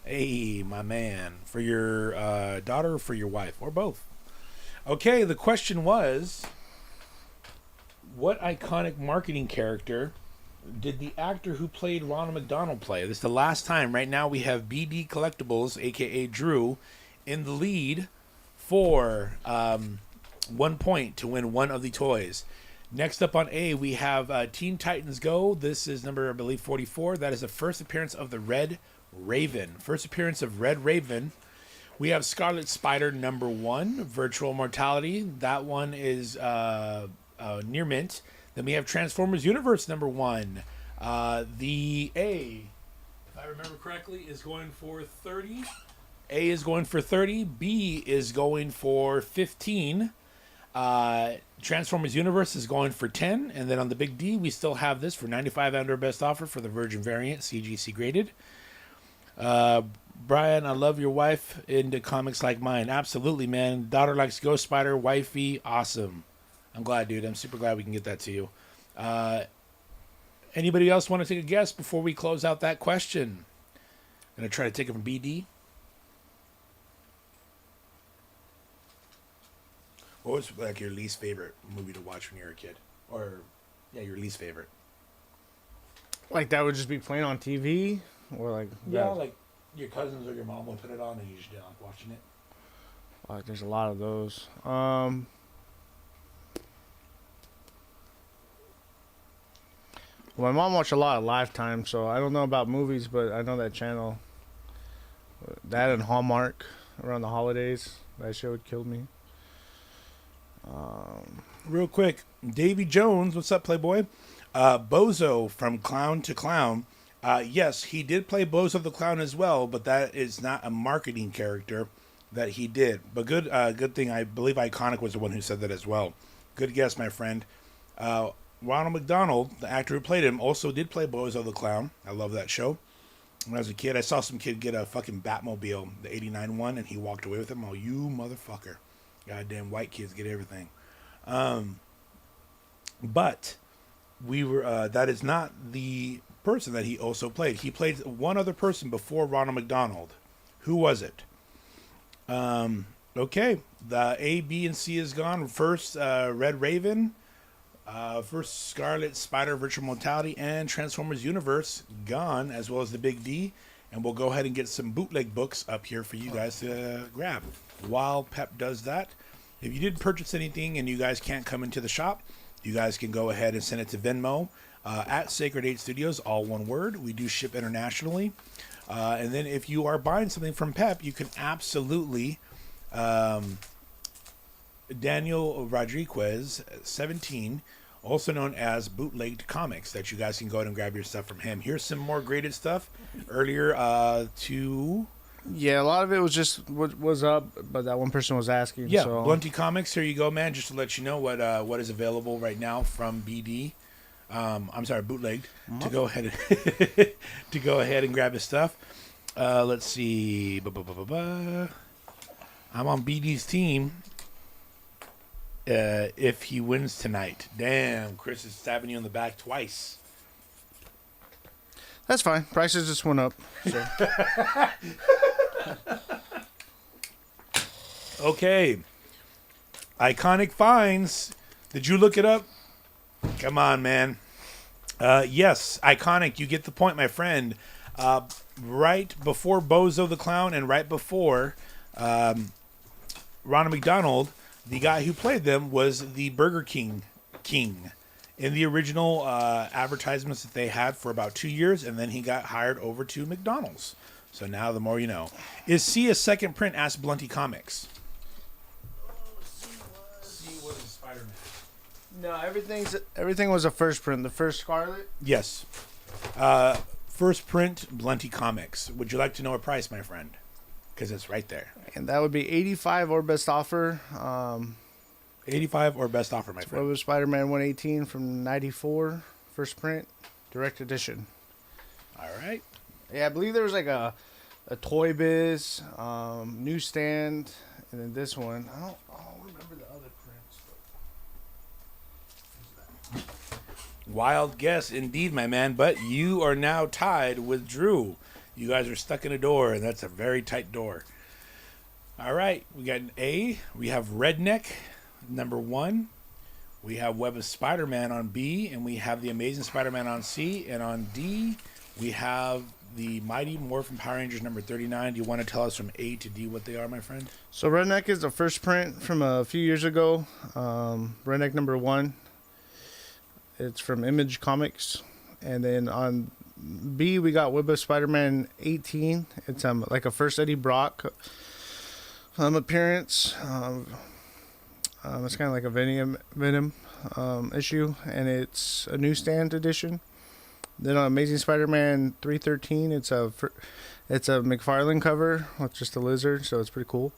Hey, my man. For your daughter or for your wife? Or both? Okay, the question was, what iconic marketing character did the actor who played Ronald McDonald play? This is the last time. Right now we have BD Collectibles, a.k.a. Drew, in the lead for 1 point to win one of the toys. Next up on A, we have Teen Titans Go. This is number, I believe, 44. That is the first appearance of the Red Raven. First appearance of Red Raven. We have Scarlet Spider #1, Virtual Mortality. That one is near mint. Then we have Transformers Universe #1. The A, if I remember correctly, is going for 30. A is going for 30. B is going for 15. Transformers Universe is going for 10. And then on the Big D, we still have this for 95 under best offer for the Virgin variant, CGC graded. Brian, I love your wife into comics like mine. Absolutely, man. Daughter likes Ghost Spider, wifey, awesome. I'm glad, dude. I'm super glad we can get that to you. Anybody else want to take a guess before we close out that question? Gonna try to take it from BD. What was like your least favorite movie to watch when you were a kid? Or, yeah, your least favorite. Like that would just be playing on TV, or like Yeah, like your cousins or your mom would put it on and you just didn't like watching it. There's a lot of those. Well, my mom watched a lot of Lifetime, so I don't know about movies, but I know that channel. That and Hallmark around the holidays. That show would kill me. Real quick, Davy Jones, what's up, Playboy? Bozo from Clown to Clown. Yes, he did play Bozo the Clown as well, but that is not a marketing character that he did. But good thing. I believe Iconic was the one who said that as well. Good guess, my friend. Ronald McDonald, the actor who played him, also did play Bozo the Clown. I love that show. When I was a kid, I saw some kid get a fucking Batmobile, the '89 one, and he walked away with him. Oh, you motherfucker. Goddamn white kids get everything. But we were that is not the person that he also played. He played one other person before Ronald McDonald. Who was it? Okay, the A, B, and C is gone. First, Red Raven. First, Scarlet Spider Virtual Mortality and Transformers Universe gone, as well as the Big D. And we'll go ahead and get some bootleg books up here for you guys to grab. While Pep does that, if you did purchase anything and you guys can't come into the shop, you guys can go ahead and send it to Venmo at Sacred 8 Studios, all one word. We do ship internationally. And then if you are buying something from Pep, you can absolutely... Daniel Rodriguez, 17, also known as Bootlegged Comics, that you guys can go ahead and grab your stuff from him. Here's some more graded stuff. Earlier, Yeah, a lot of it was just what was up, but that one person was asking. Yeah, so. Blunty Comics, here you go, man, just to let you know what is available right now from BD. I'm sorry, Bootlegged, to go ahead and grab his stuff. Let's see. I'm on BD's team. If he wins tonight. Damn, Chris is stabbing you in the back twice. That's fine. Prices just went up. So. Okay. Iconic Finds. Did you look it up? Come on, man. Yes, Iconic. You get the point, my friend. Right before Bozo the Clown and right before Ronald McDonald, the guy who played them was the Burger King in the original advertisements that they had for about 2 years, and then he got hired over to McDonald's. So now the more you know. Is C a second print? Asked Blunty Comics. C was Spider-Man. No, everything was a first print. The first Scarlet. Yes. First print, Blunty Comics. Would you like to know a price, my friend? Because it's right there. And that would be 85 or best offer. 85 or best offer, my friend. What was Spider-Man 118 from 94, first print, direct edition. All right. Yeah, I believe there was like a Toy Biz, newsstand, and then this one. I don't remember the other prints. Wild guess indeed, my man. But you are now tied with Drew. You guys are stuck in a door, and that's a very tight door. All right, we got an A. We have Redneck, number 1. We have Web of Spider-Man on B, and we have the Amazing Spider-Man on C. And on D, we have the Mighty Morphin Power Rangers number 39. Do you want to tell us from A to D what they are, my friend? So Redneck is the first print from a few years ago. Redneck number 1. It's from Image Comics. And then on B, we got Web of Spider-Man 18. It's like a first Eddie Brock appearance. It's kind of like a Venom issue, and it's a newsstand edition. Then on Amazing Spider-Man 313, it's a McFarlane cover with just a lizard, so it's pretty cool.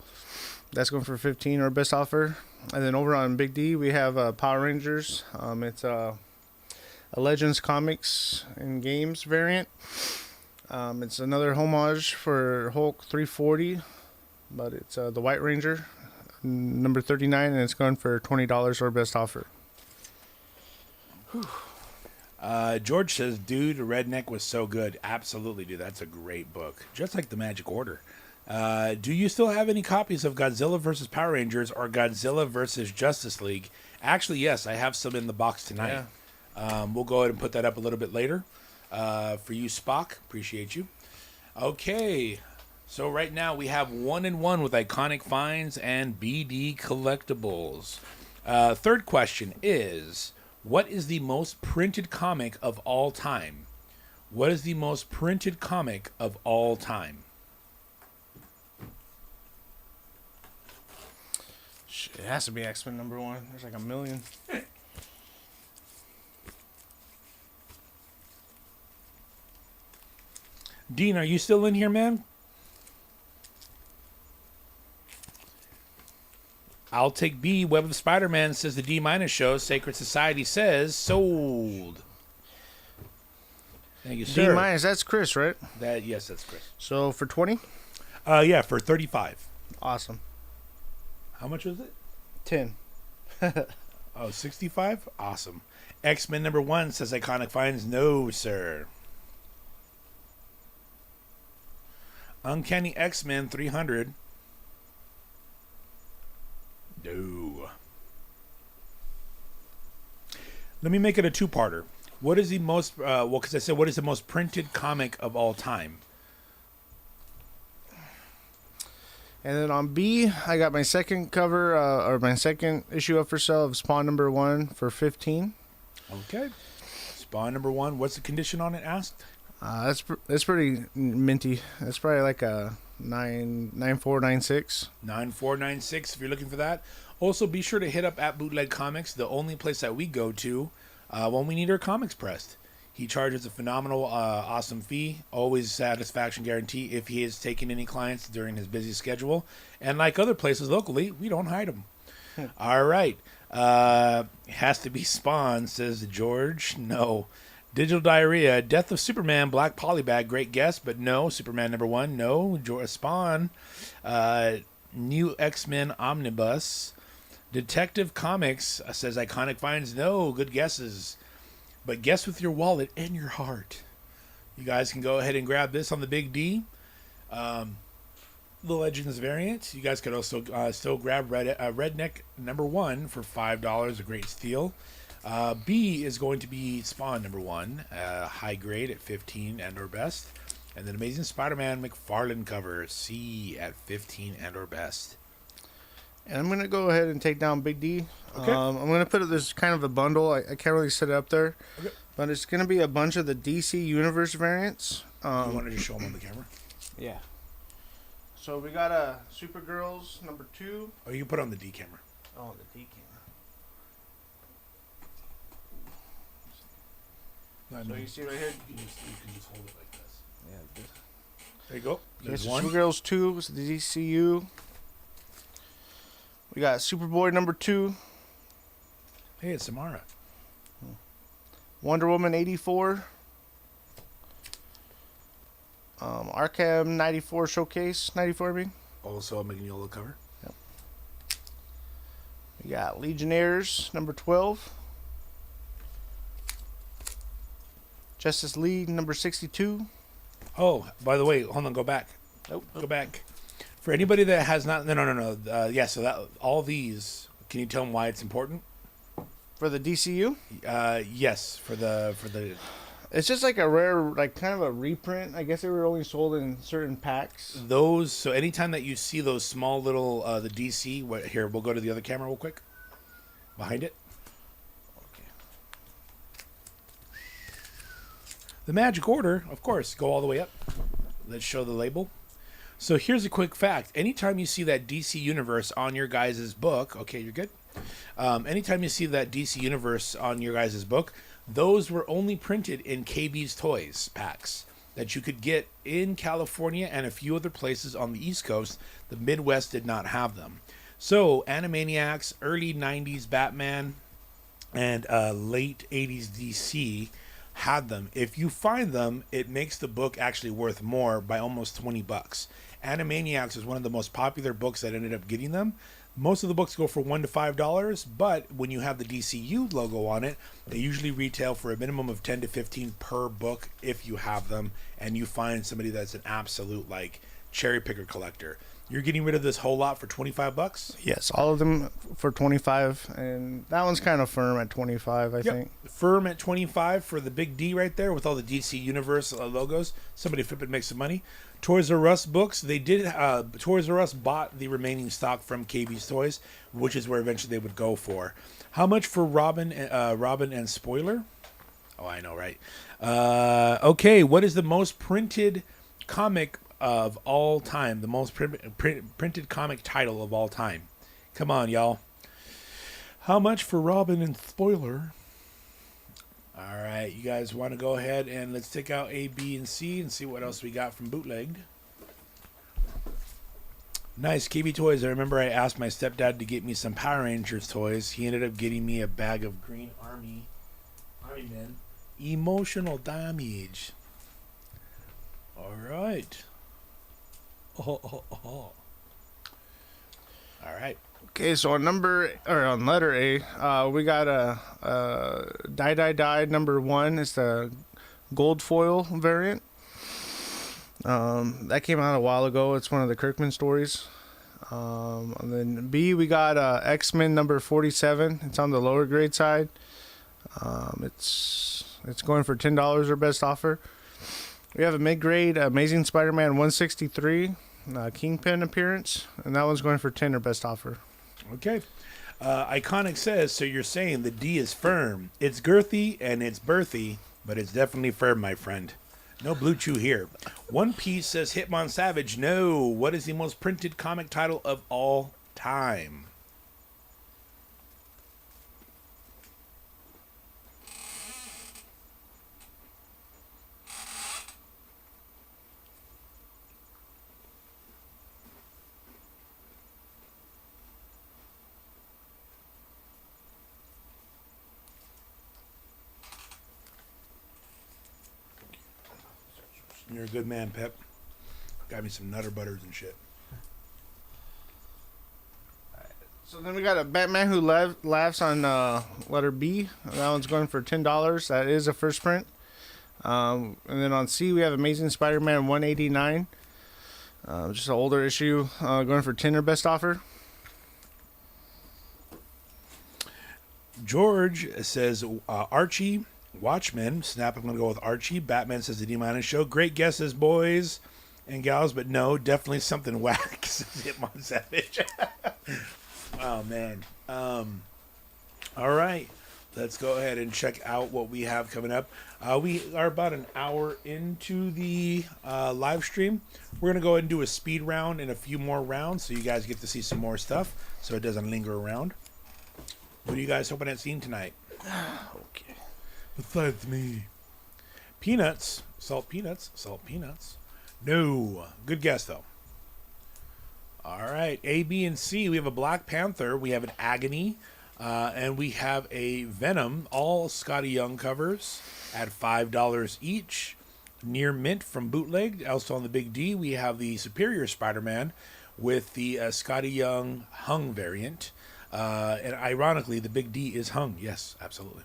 That's going for 15 or best offer. And then over on Big D, we have Power Rangers. It's a Legends Comics and Games variant. It's another homage for Hulk 340, but it's the White Ranger, number 39, and it's going for $20 or best offer. George says, dude, Redneck was so good. Absolutely, dude. That's a great book. Just like the Magic Order. Do you still have any copies of Godzilla vs. Power Rangers or Godzilla vs. Justice League? Actually, yes, I have some in the box tonight. Yeah. We'll go ahead and put that up a little bit later. For you, Spock, appreciate you. Okay, So right now we have 1-1 with Iconic Finds and BD Collectibles. Third question is, what is the most printed comic of all time? What is the most printed comic of all time? Shit, it has to be X-Men #1. There's like a million. Dean, are you still in here, man? I'll take B. Web of Spider-Man says the D- show. Sacred Society says sold. Thank you, sir. D-, that's Chris, right? Yes, that's Chris. So for 20? Yeah, for 35. Awesome. How much was it? 10. Oh, 65? Awesome. X-Men #1 says Iconic Finds. No, sir. Uncanny X-Men 300. No. Let me make it a two-parter. What is the most, because I said, what is the most printed comic of all time? And then on B, I got my second cover, or my second issue up for sale of Spawn #1 for 15. Okay. Spawn #1. What's the condition on it, asked? That's pretty minty. That's probably like a 9496. 9496 if you're looking for that. Also, be sure to hit up at Bootleg Comics, the only place that we go to when we need our comics pressed. He charges a phenomenal, awesome fee, always satisfaction guarantee if he is taking any clients during his busy schedule. And like other places locally, we don't hide them. All right. Has to be Spawn, says George. No. Digital Diarrhea, Death of Superman, Black Polybag, great guess, but no. Superman #1, no. Spawn, New X-Men Omnibus. Detective Comics says Iconic Finds, no. Good guesses. But guess with your wallet and your heart. You guys can go ahead and grab this on the Big D. The Legends variant. You guys could also still grab Redneck #1 for $5, a great steal. B is going to be Spawn #1, high grade at 15 and or best. And then Amazing Spider-Man McFarlane cover, C at 15 and or best. And I'm going to go ahead and take down Big D. Okay. I'm going to put it this kind of a bundle. I can't really set it up there. Okay. But it's going to be a bunch of the DC Universe variants. You want to just show them on the camera? Yeah. So we got a Supergirls #2. Oh, you can put it on the D camera. Oh, the D camera. So you see right here? You can just hold it like this. Yeah. There you go. There's Yes, one. Supergirls 2 is the DCU. We got Superboy #2. Hey, it's Samara. Wonder Woman 84. Arkham 94 Showcase 94, I mean. Also a Magnolia cover. We got Legionnaires #12. Justice League #62. Oh, by the way, hold on, go back. Go back. For anybody that has not, no. Yeah, so that all these. Can you tell them why it's important? For the DCU? Yes, for the. It's just like a rare, like kind of a reprint. I guess they were only sold in certain packs. Those. So anytime that you see those small little the DC. Here, we'll go to the other camera real quick. Behind it. The Magic Order, of course, go all the way up. Let's show the label. So here's a quick fact. Anytime you see that DC Universe on your guys' book, okay, you're good. Anytime you see that DC Universe on your guys' book, those were only printed in KB's Toys packs that you could get in California and a few other places on the East Coast. The Midwest did not have them. So Animaniacs, early 90s Batman, and late 80s DC had them. If you find them, it makes the book actually worth more by almost $20. Animaniacs is one of the most popular books that ended up getting them. Most of the books go for $1 to $5, but when you have the DCU logo on it, they usually retail for a minimum of 10 to 15 per book if you have them and you find somebody that's an absolute like cherry picker collector. You're getting rid of this whole lot for $25? Yes, all of them for 25, and that one's kind of firm at 25, I think. Firm at 25 for the big D right there with all the DC Universe logos. Somebody flip it, make some money. Toys R Us books. They did. Toys R Us bought the remaining stock from KB's Toys, which is where eventually they would go for. How much for Robin and Spoiler? Oh, I know, right? Okay, what is the most printed comic of all time? The most printed comic title of all time? Come on, y'all. How much for Robin and Spoiler? All right, you guys want to go ahead and let's take out A, B, and C and see what else we got from Bootlegged. Nice, KB Toys. I remember I asked my stepdad to get me some Power Rangers toys. He ended up getting me a bag of Green Army men. Emotional damage. All right. All right. Okay, so on letter A, we got a Die number 1. It's the gold foil variant. That came out a while ago. It's one of the Kirkman stories. And then B, we got X-Men number 47. It's on the lower grade side. It's going for $10 or best offer. We have a mid-grade Amazing Spider-Man 163 Kingpin appearance, and that one's going for 10 or best offer. Okay. Iconic says, so you're saying the D is firm. It's girthy and it's birthy, but it's definitely firm, my friend. No Blue Chew here. One Piece says Hitmon Savage. No. What is the most printed comic title of all time? You're a good man, Pep. Got me some Nutter Butters and shit. So then we got a Batman Who Laughs on letter B. That one's going for $10. That is a first print. And then on C, we have Amazing Spider-Man 189. Just an older issue, going for 10 or best offer. George says Archie, Watchmen. Snap, I'm going to go with Archie. Batman says the D- show. Great guesses, boys and gals, but no, definitely something whack, says Hitmon Savage. Oh, man. All right. Let's go ahead and check out what we have coming up. We are about an hour into the live stream. We're going to go ahead and do a speed round and a few more rounds so you guys get to see some more stuff so it doesn't linger around. What are you guys hoping at seeing tonight? Okay. Besides me. Peanuts. Salt peanuts. Salt peanuts. No. Good guess, though. All right. A, B, and C. We have a Black Panther. We have an Agony. And we have a Venom. All Scotty Young covers at $5 each. Near mint from Bootleg. Also on the Big D, we have the Superior Spider-Man with the Scotty Young hung variant. And ironically, the Big D is hung. Yes, absolutely.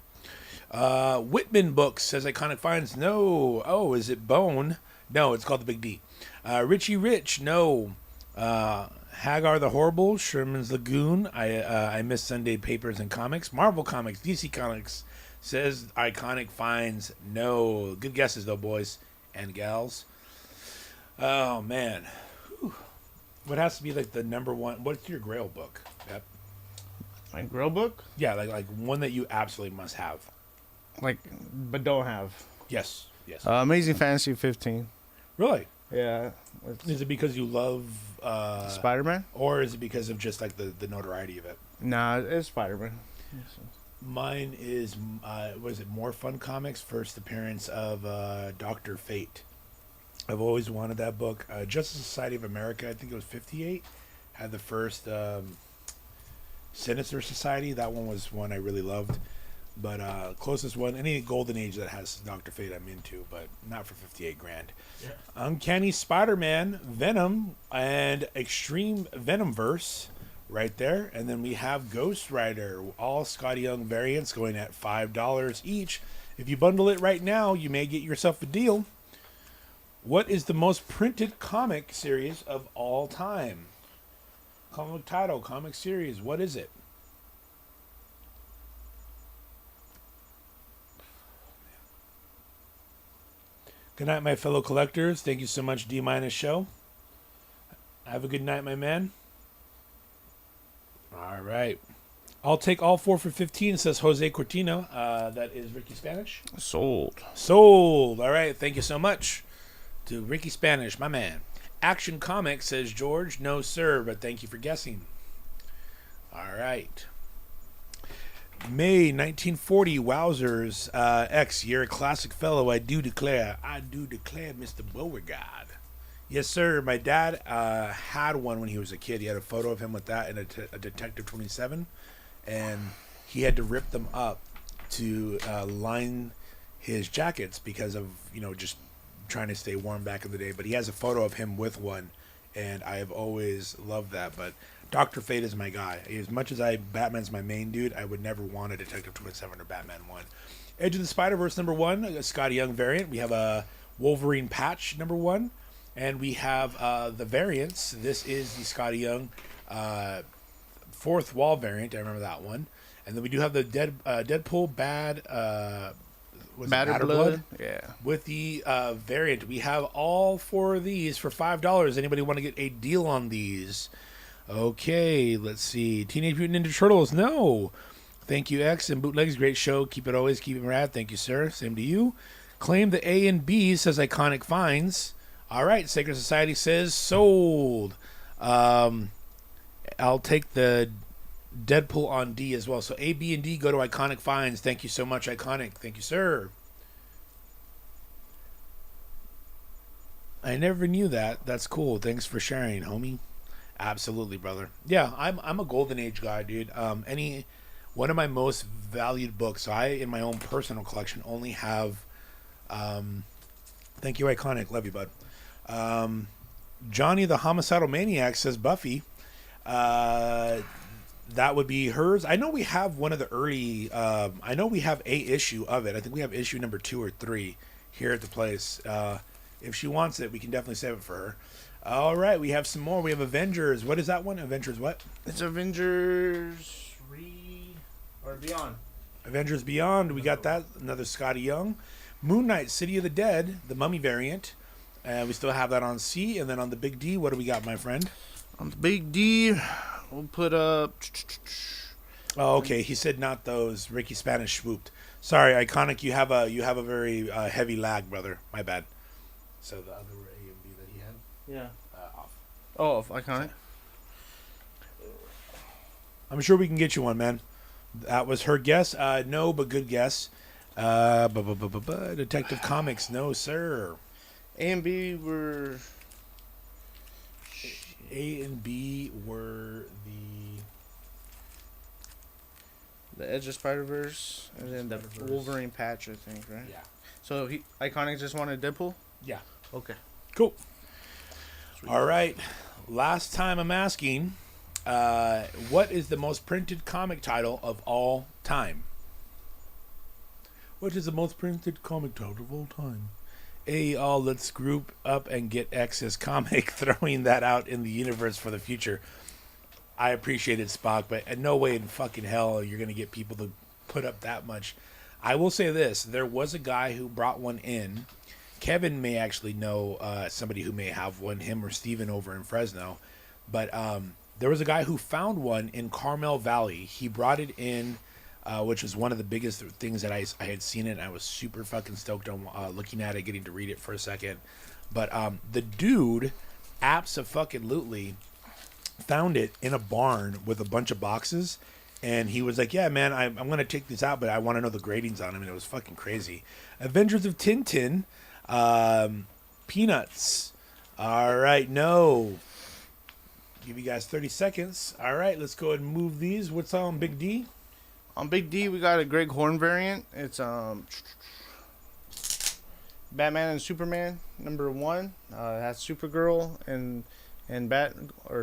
Whitman Books says Iconic Finds. No. Oh, is it Bone? No, it's called the Big D. Richie Rich. No. Hagar the Horrible. Sherman's Lagoon. I miss Sunday Papers and Comics. Marvel Comics. DC Comics says Iconic Finds. No. Good guesses, though, boys and gals. Oh, man. Whew. What has to be like the number one? What's your Grail book, Pep? My Grail book? Yeah, like one that you absolutely must have. Like, but don't have. Yes, yes. Amazing Fantasy 15. Really? Yeah. Is it because you love Spider-Man? or is it because of just like the notoriety of it? Nah, it's Spider-Man. Mine is was it More Fun Comics first appearance of Dr. Fate. I've always wanted that book. Justice Society of America, I think it was 58, had the first Sinister Society. That one was one I really loved. But closest one, any Golden Age that has Dr. Fate I'm into, but not for 58 grand. Yeah. Uncanny Spider-Man, Venom, and Extreme Venomverse right there. And then we have Ghost Rider, all Scotty Young variants going at $5 each. If you bundle it right now, you may get yourself a deal. What is the most printed comic series of all time? Comic title, comic series. What is it? Good night, my fellow collectors. Thank you so much, D minus show. Have a good night, my man. All right. I'll take all 4 for 15, says Jose Cortino. That is Ricky Spanish. Sold. Sold. All right. Thank you so much to Ricky Spanish, my man. Action Comics, says George. No, sir, but thank you for guessing. All right. May 1940, Wowzers. X, you're a classic fellow. I do declare, Mr. Beauregard. Yes, sir. My dad had one when he was a kid. He had a photo of him with that and a Detective 27. And he had to rip them up to line his jackets because of, just trying to stay warm back in the day. But he has a photo of him with one, and I have always loved that. But Dr. Fate is my guy. As much as Batman's my main dude, I would never want a Detective 27 or Batman 1. Edge of the Spider-Verse #1, a Scotty Young variant. We have a Wolverine patch #1. And we have the variants. This is the Scotty Young fourth wall variant. I remember that one. And then we do have the Deadpool Batter Blood. Yeah. With the variant. We have all 4 of these for $5. Anybody want to get a deal on these? Okay, let's see. Teenage Mutant Ninja Turtles. No. Thank you, X. And Bootlegs. Great show. Keep it always. Keep it rad. Thank you, sir. Same to you. Claim the A and B, says Iconic Finds. All right, Sacred Society says sold. I'll take the Deadpool on D as well. So A, B, and D go to Iconic Finds. Thank you so much, Iconic. Thank you, sir. I never knew that. That's cool. Thanks for sharing, homie. Absolutely, brother. Yeah, I'm a Golden Age guy, dude. One of my most valued books. So I, in my own personal collection, only have. Thank you, Iconic. Love you, bud. Johnny the Homicidal Maniac, says Buffy. That would be hers. I know we have one of the early. I know we have a issue of it. I think we have issue number 2 or 3 here at the place. If she wants it, we can definitely save it for her. All right, we have some more. We have Avengers. What is that one? Avengers what? It's Avengers Beyond. Avengers Beyond. We got that. Another Scotty Young. Moon Knight, City of the Dead, the Mummy variant. We still have that on C. And then on the Big D, what do we got, my friend? On the Big D, we'll put up. Oh, okay. He said not those. Ricky Spanish swooped. Sorry, Iconic. You have a very heavy lag, brother. My bad. So the other A and B that he had. Yeah. Off. Oh, off. Iconic. I'm sure we can get you one, man. That was her guess. No, but good guess. Detective Comics. No, sir. A and B were. A and B were The Edge of Spider-Verse, and then the Wolverine patch, I think, right? Yeah. So Iconic just wanted Deadpool? Yeah. Okay. Cool. Sweet. All right. Last time I'm asking, what is the most printed comic title of all time? What is the most printed comic title of all time? Let's group up and get X's comic, throwing that out in the universe for the future. I appreciate it, Spock, but in no way in fucking hell you're going to get people to put up that much. I will say this. There was a guy who brought one in. Kevin may actually know somebody who may have one, him or Steven over in Fresno. But there was a guy who found one in Carmel Valley. He brought it in, which was one of the biggest things that I had seen it. And I was super fucking stoked on looking at it, getting to read it for a second. But the dude, abso-fucking-lutely, found it in a barn with a bunch of boxes, and he was like, yeah, man, I'm going to take these out, but I want to know the gradings on them, and it was fucking crazy. Avengers of Tintin, Peanuts. All right, no. Give you guys 30 seconds. All right, let's go ahead and move these. What's on Big D? On Big D, we got a Greg Horn variant. It's Batman and Superman #1. It has Supergirl and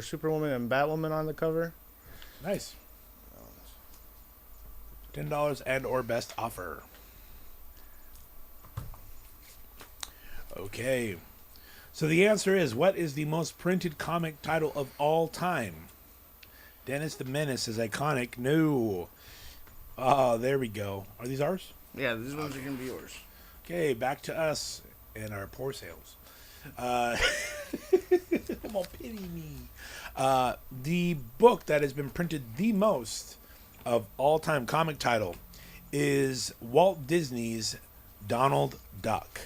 Superwoman and Batwoman on the cover. Nice. $10 and or best offer. Okay. So the answer is, what is the most printed comic title of all time? Dennis the Menace is iconic. No. Oh, there we go. Are these ours? Yeah, these ones are gonna be yours. Okay, back to us and our poor sales. Come on, pity me. The book that has been printed the most of all-time comic title is Walt Disney's Donald Duck.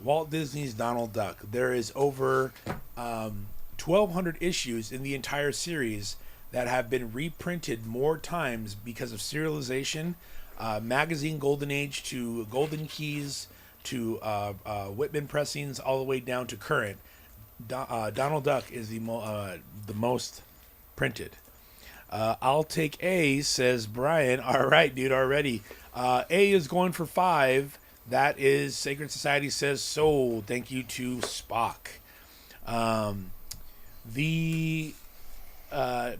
Walt Disney's Donald Duck. There is over 1,200 issues in the entire series that have been reprinted more times because of serialization, magazine Golden Age to Golden Keys to Whitman pressings, all the way down to current. Donald Duck is the most printed. I'll take A, says Brian. All right, dude, already. A is going for 5. That is Sacred Society says sold. Thank you to Spock. The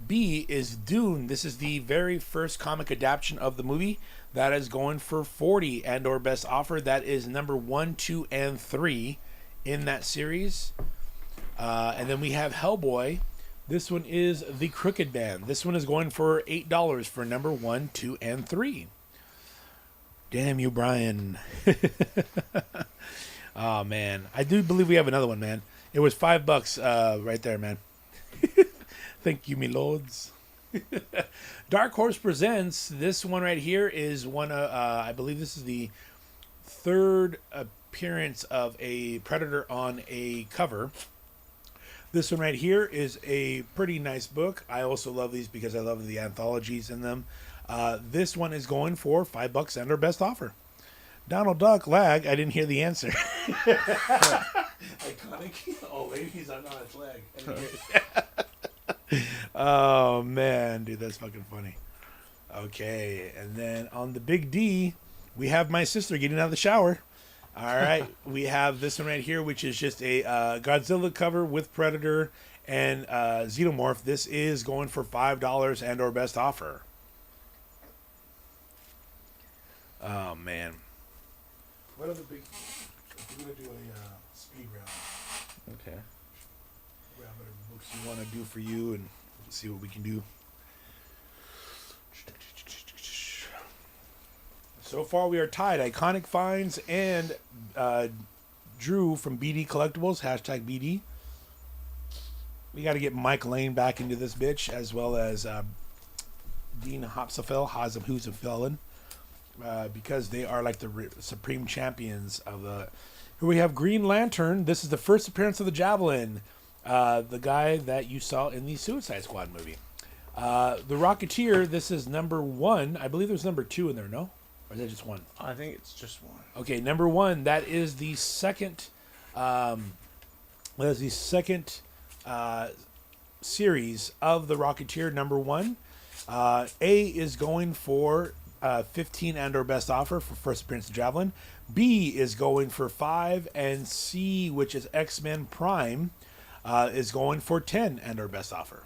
B is Dune. This is the very first comic adaptation of the movie. That is going for 40 and or best offer. That is number 1, 2, and 3 in that series. And then we have Hellboy. This one is The Crooked Man. This one is going for $8 for number 1, 2, and 3. Damn you, Brian. Oh, man. I do believe we have another one, man. It was $5 right there, man. Thank you, me lords. Dark Horse Presents. This one right here is one. I believe this is the third appearance of a Predator on a cover. This one right here is a pretty nice book. I also love these because I love the anthologies in them. This one is going for $5 and our best offer. Donald Duck lag. I didn't hear the answer. Iconic. Oh, ladies, I'm not its lag. Oh man, dude, that's fucking funny. Okay, and then on the big D, we have my sister getting out of the shower. All right, we have this one right here, which is just a Godzilla cover with Predator and Xenomorph. This is going for $5 and or best offer. Oh man, what are the big? We're gonna do a speed round. Okay. Grab whatever books you want to do for you and see what we can do. So far we are tied. Iconic Finds and Drew from BD Collectibles, hashtag BD. We got to get Mike Lane back into this bitch, as well as Dean Hosefeld, because they are like the supreme champions of the... Here we have Green Lantern. This is the first appearance of the Javelin. The guy that you saw in the Suicide Squad movie. The Rocketeer, this is number 1. I believe there's number 2 in there, no? Or is that just 1? I think it's just 1. Okay, number 1. That is the second series of the Rocketeer, number 1. A is going for 15 and or best offer for first appearance of Javelin. B is going for 5, and C, which is X-Men Prime, is going for 10 and our best offer.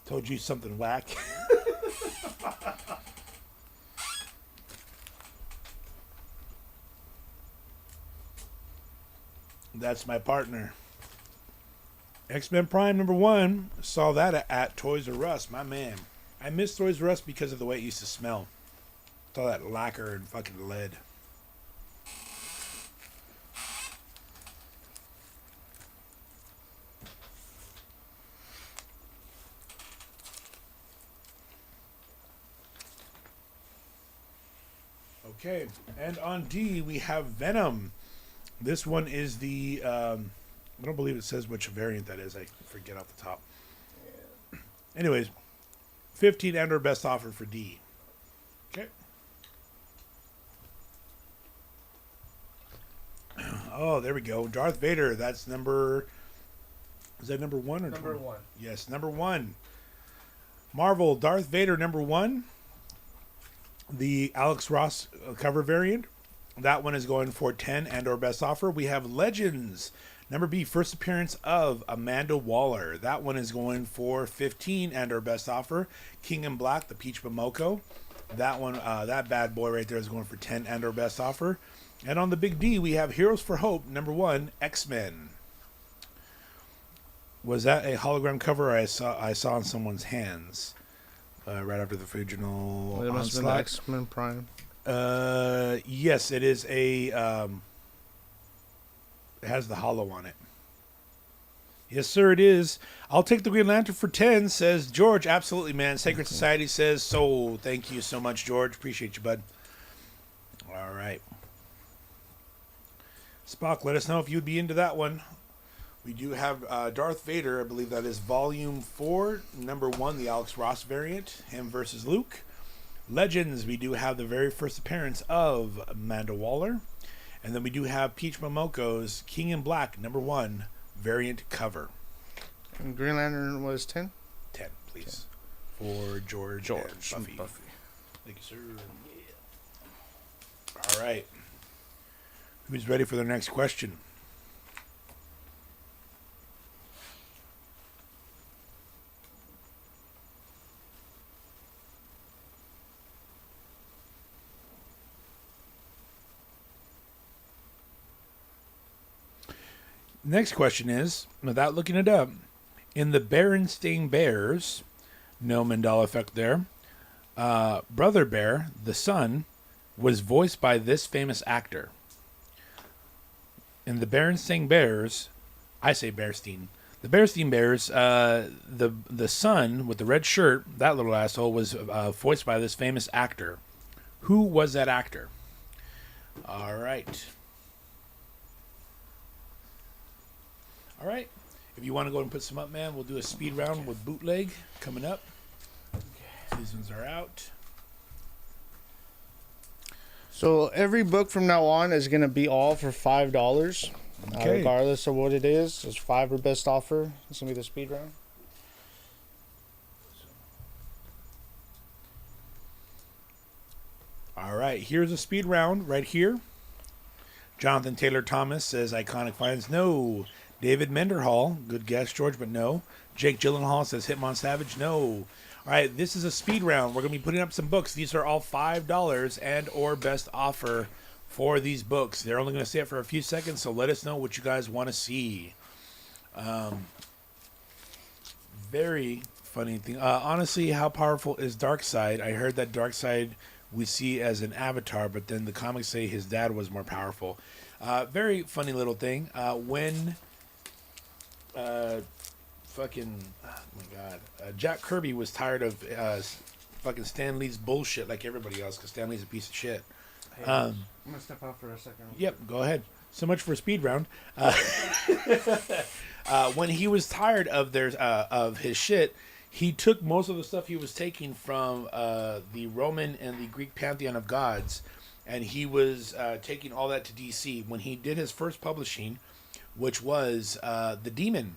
Told you something whack. That's my partner. X-Men Prime number 1. Saw that at Toys R Us, my man. I miss Toys R Us because of the way it used to smell. It's all that lacquer and fucking lead. Okay, and on D we have Venom. This one is the I don't believe it says which variant that is. I forget off the top. Anyways, 15 and or best offer for D. Okay. Oh, there we go. Darth Vader. That's number... Is that number 1 or Number 20? 1. Yes, number 1. Marvel, Darth Vader, number 1. The Alex Ross cover variant. That one is going for 10 and or best offer. We have Legends. Number B, first appearance of Amanda Waller. That one is going for 15 and or best offer. King in Black, the Peach Momoko. That one, that bad boy right there is going for 10 and or best offer. And on the big D, we have Heroes for Hope, number 1, X-Men. Was that a hologram cover I saw in someone's hands right after the original It must have been Onslaught? X-Men Prime. Yes, it is a. It has the hollow on it. Yes, sir, it is. I'll take the Green Lantern for 10, says George. Absolutely, man. Sacred Society says so. Thank you so much, George. Appreciate you, bud. All right. Spock, let us know if you'd be into that one. We do have Darth Vader. I believe that is Volume 4, number 1, the Alex Ross variant. Him versus Luke. Legends, we do have the very first appearance of Amanda Waller. And then we do have Peach Momoko's King in Black, number 1, variant cover. And Green Lantern was 10? 10, please. For George and Buffy. Thank you, sir. Yeah. All right. Who's ready for the next question? Next question is, without looking it up, in the Berenstain Bears, no Mandela effect there, Brother Bear, the son, was voiced by this famous actor. In the Berenstain Bears, I say Bearstein, the Bearstein Bears, the son with the red shirt, that little asshole, was voiced by this famous actor. Who was that actor? All right. All right. If you want to go and put some up, man, we'll do a speed round with Bootleg coming up. These ones are out. So every book from now on is going to be all for $5. Okay. Regardless of what it is. It's $5 or best offer. It's going to be the speed round. All right. Here's a speed round right here. Jonathan Taylor Thomas says Iconic Finds. No. David Menderhall. Good guess, George, but no. Jake Gyllenhaal says Hitmon Savage. No. All right. This is a speed round. We're going to be putting up some books. These are all $5 and or best offer for these books. They're only going to stay up for a few seconds, so let us know what you guys want to see. Very funny thing. Honestly, how powerful is Darkseid? I heard that Darkseid we see as an avatar, but then the comics say his dad was more powerful. Very funny little thing. When Jack Kirby was tired of fucking Stan Lee's bullshit like everybody else, because Stan Lee's a piece of shit. Hey, I'm going to step out for a second. Yep, go ahead. So much for a speed round. When he was tired of his shit, he took most of the stuff he was taking from the Roman and the Greek pantheon of gods, and he was taking all that to DC. When he did his first publishing, which was The Demon,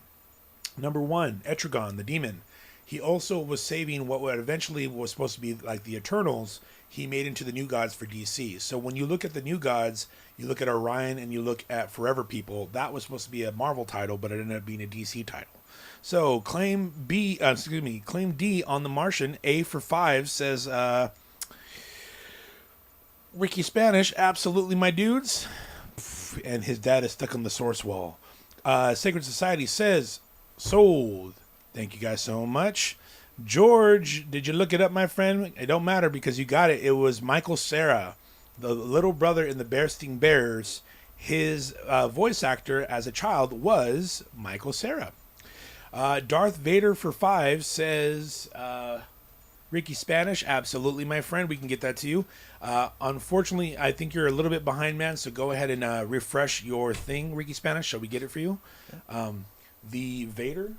number 1, Etrigan, the Demon, he also was saving what eventually was supposed to be like the Eternals. He made into the New Gods for DC. So when you look at the New Gods, you look at Orion and you look at Forever People, that was supposed to be a Marvel title, but it ended up being a DC title. So claim D on The Martian, A for 5, says Ricky Spanish, absolutely my dudes. And his dad is stuck on the source wall. Sacred Society says sold. Thank you guys so much. George, did you look it up, my friend? It don't matter because you got it. It was Michael Cera, the little brother in the Berenstain Bears. His voice actor as a child was Michael Cera. Darth Vader for 5 says Ricky Spanish. Absolutely, my friend. We can get that to you. Unfortunately, I think you're a little bit behind, man. So go ahead and refresh your thing, Ricky Spanish. Shall we get it for you? The Vader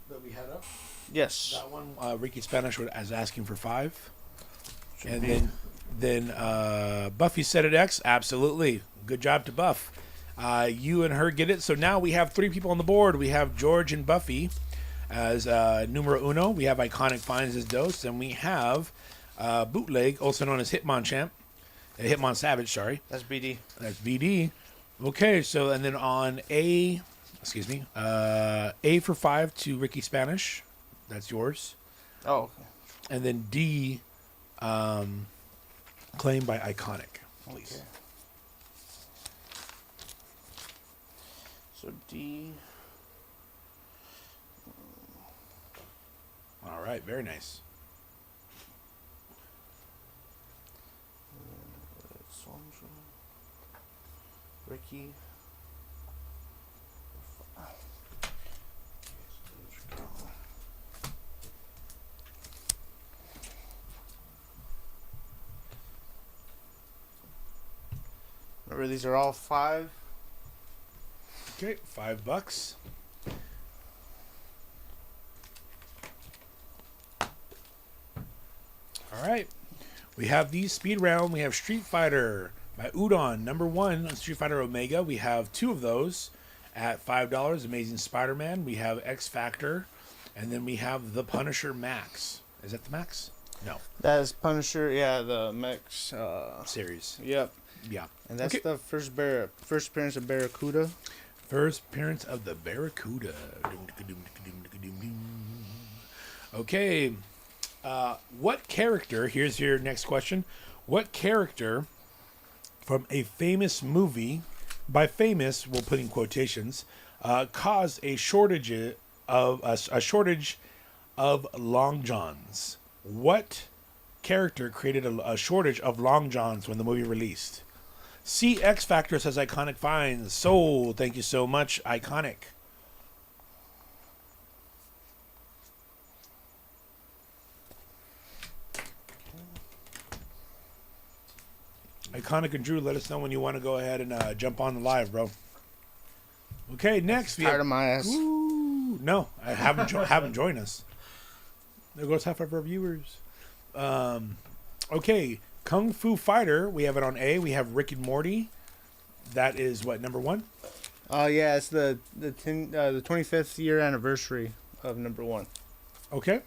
that we had up. Yes. That one, Ricky Spanish was asking for 5. And then Buffy said it X. Absolutely. Good job to Buff. You and her get it. So now we have 3 people on the board. We have George and Buffy as numero uno. We have Iconic Finds as Dose. And we have Bootleg, also known as Hitmon Savage, sorry. That's BD. That's VD. Okay, so and then on A for 5 to Ricky Spanish. That's yours. Oh, okay. And then D, claimed by Iconic, please. So D. All right, very nice. Sandra, Ricky. Remember, these are all 5. Okay, $5. All right. We have the speed round. We have Street Fighter by Udon, number 1 on Street Fighter Omega. We have 2 of those at $5. Amazing Spider-Man. We have X Factor, and then we have the Punisher Max. Is that the Max? No. That is Punisher. Yeah, the Max Series. Yep. Yeah. And that's Okay. the first appearance of Barracuda. First appearance of the Barracuda. Okay. What character, here's your next question. What character from a famous movie, by famous, we'll put in quotations, caused a shortage of Long Johns? What character created a shortage of Long Johns when the movie released? C. X Factor says iconic finds. Soul, thank you so much. Iconic. Iconic and Drew, let us know when you want to go ahead and jump on the live, bro. Okay, next we Tired have. of my ass. Ooh, no, I haven't haven't joined us. There goes half of our viewers. Okay, Kung Fu Fighter. We have it on A. We have Rick and Morty. That is what, number 1? Yeah, it's the 25th year anniversary of number 1. Okay,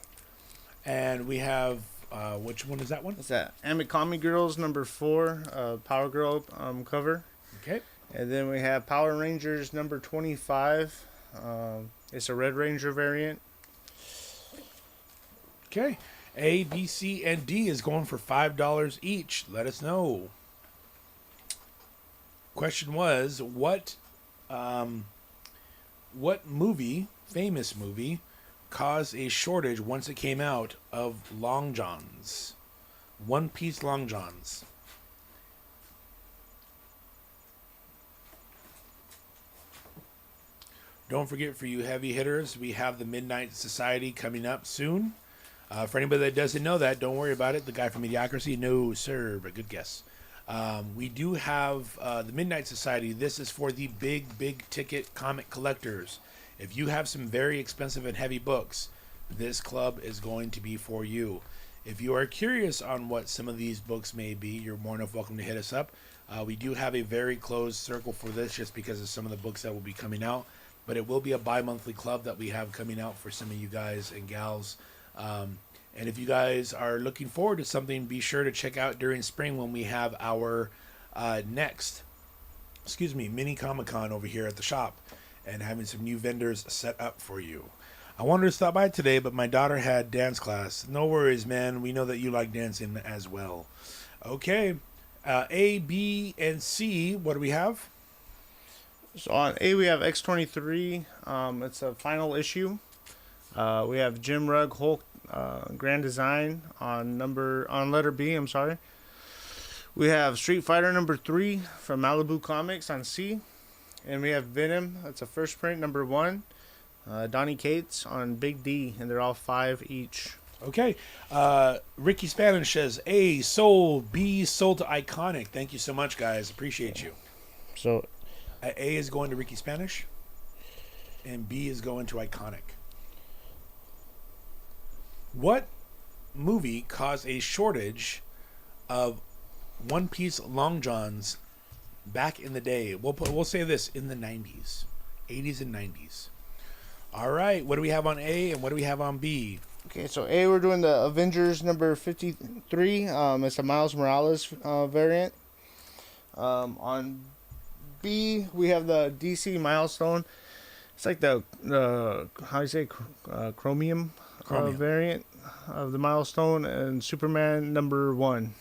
and we have which one is that one? What's that? Amikami Girls number 4, Power Girl cover. Okay, And then we have Power Rangers number 25. It's a Red Ranger variant. okay. A, B, C, and D is going for $5 each. Let us know. Question was, what movie, famous movie, caused a shortage once it came out of Long Johns? One Piece Long Johns. Don't forget, for you heavy hitters, we have the Midnight Society coming up soon. For anybody that doesn't know that, don't worry about it. The guy from Mediocrity, no sir, but good guess. We do have the Midnight Society. This is for the big ticket comic collectors. If you have some very expensive and heavy books, this club is going to be for you. If you are curious on what some of these books may be, you're more than welcome to hit us up. We do have a very closed circle for this just because of some of the books that will be coming out. But it will be a bi-monthly club that we have coming out for some of you guys and gals. And if you guys are looking forward to something, be sure to check out during spring when we have our next mini Comic-Con over here at the shop and having some new vendors set up for you. I wanted to stop by today, but my daughter had dance class. No worries, man. We know that you like dancing as well. Okay. A, B, and C, what do we have? So on A we have X-23. It's a final issue. We have Jim Rugg Hulk Grand Design on letter B. I'm sorry. We have Street Fighter number 3 from Malibu Comics on C, and we have Venom. That's a first print number 1. Donny Cates on Big D, and they're all 5 each. Okay. Ricky Spanish says A, sold. B, sold to Iconic. Thank you so much, guys. Appreciate you. So A is going to Ricky Spanish, and B is going to Iconic. What movie caused a shortage of One Piece Long Johns back in the day? We'll say this, in the 90s. 80s and 90s. All right, what do we have on A and what do we have on B? okay, so A we're doing the Avengers number 53. It's a Miles Morales variant. On B we have the DC Milestone. It's like the how do you say chromium. Variant of the Milestone and Superman number 1.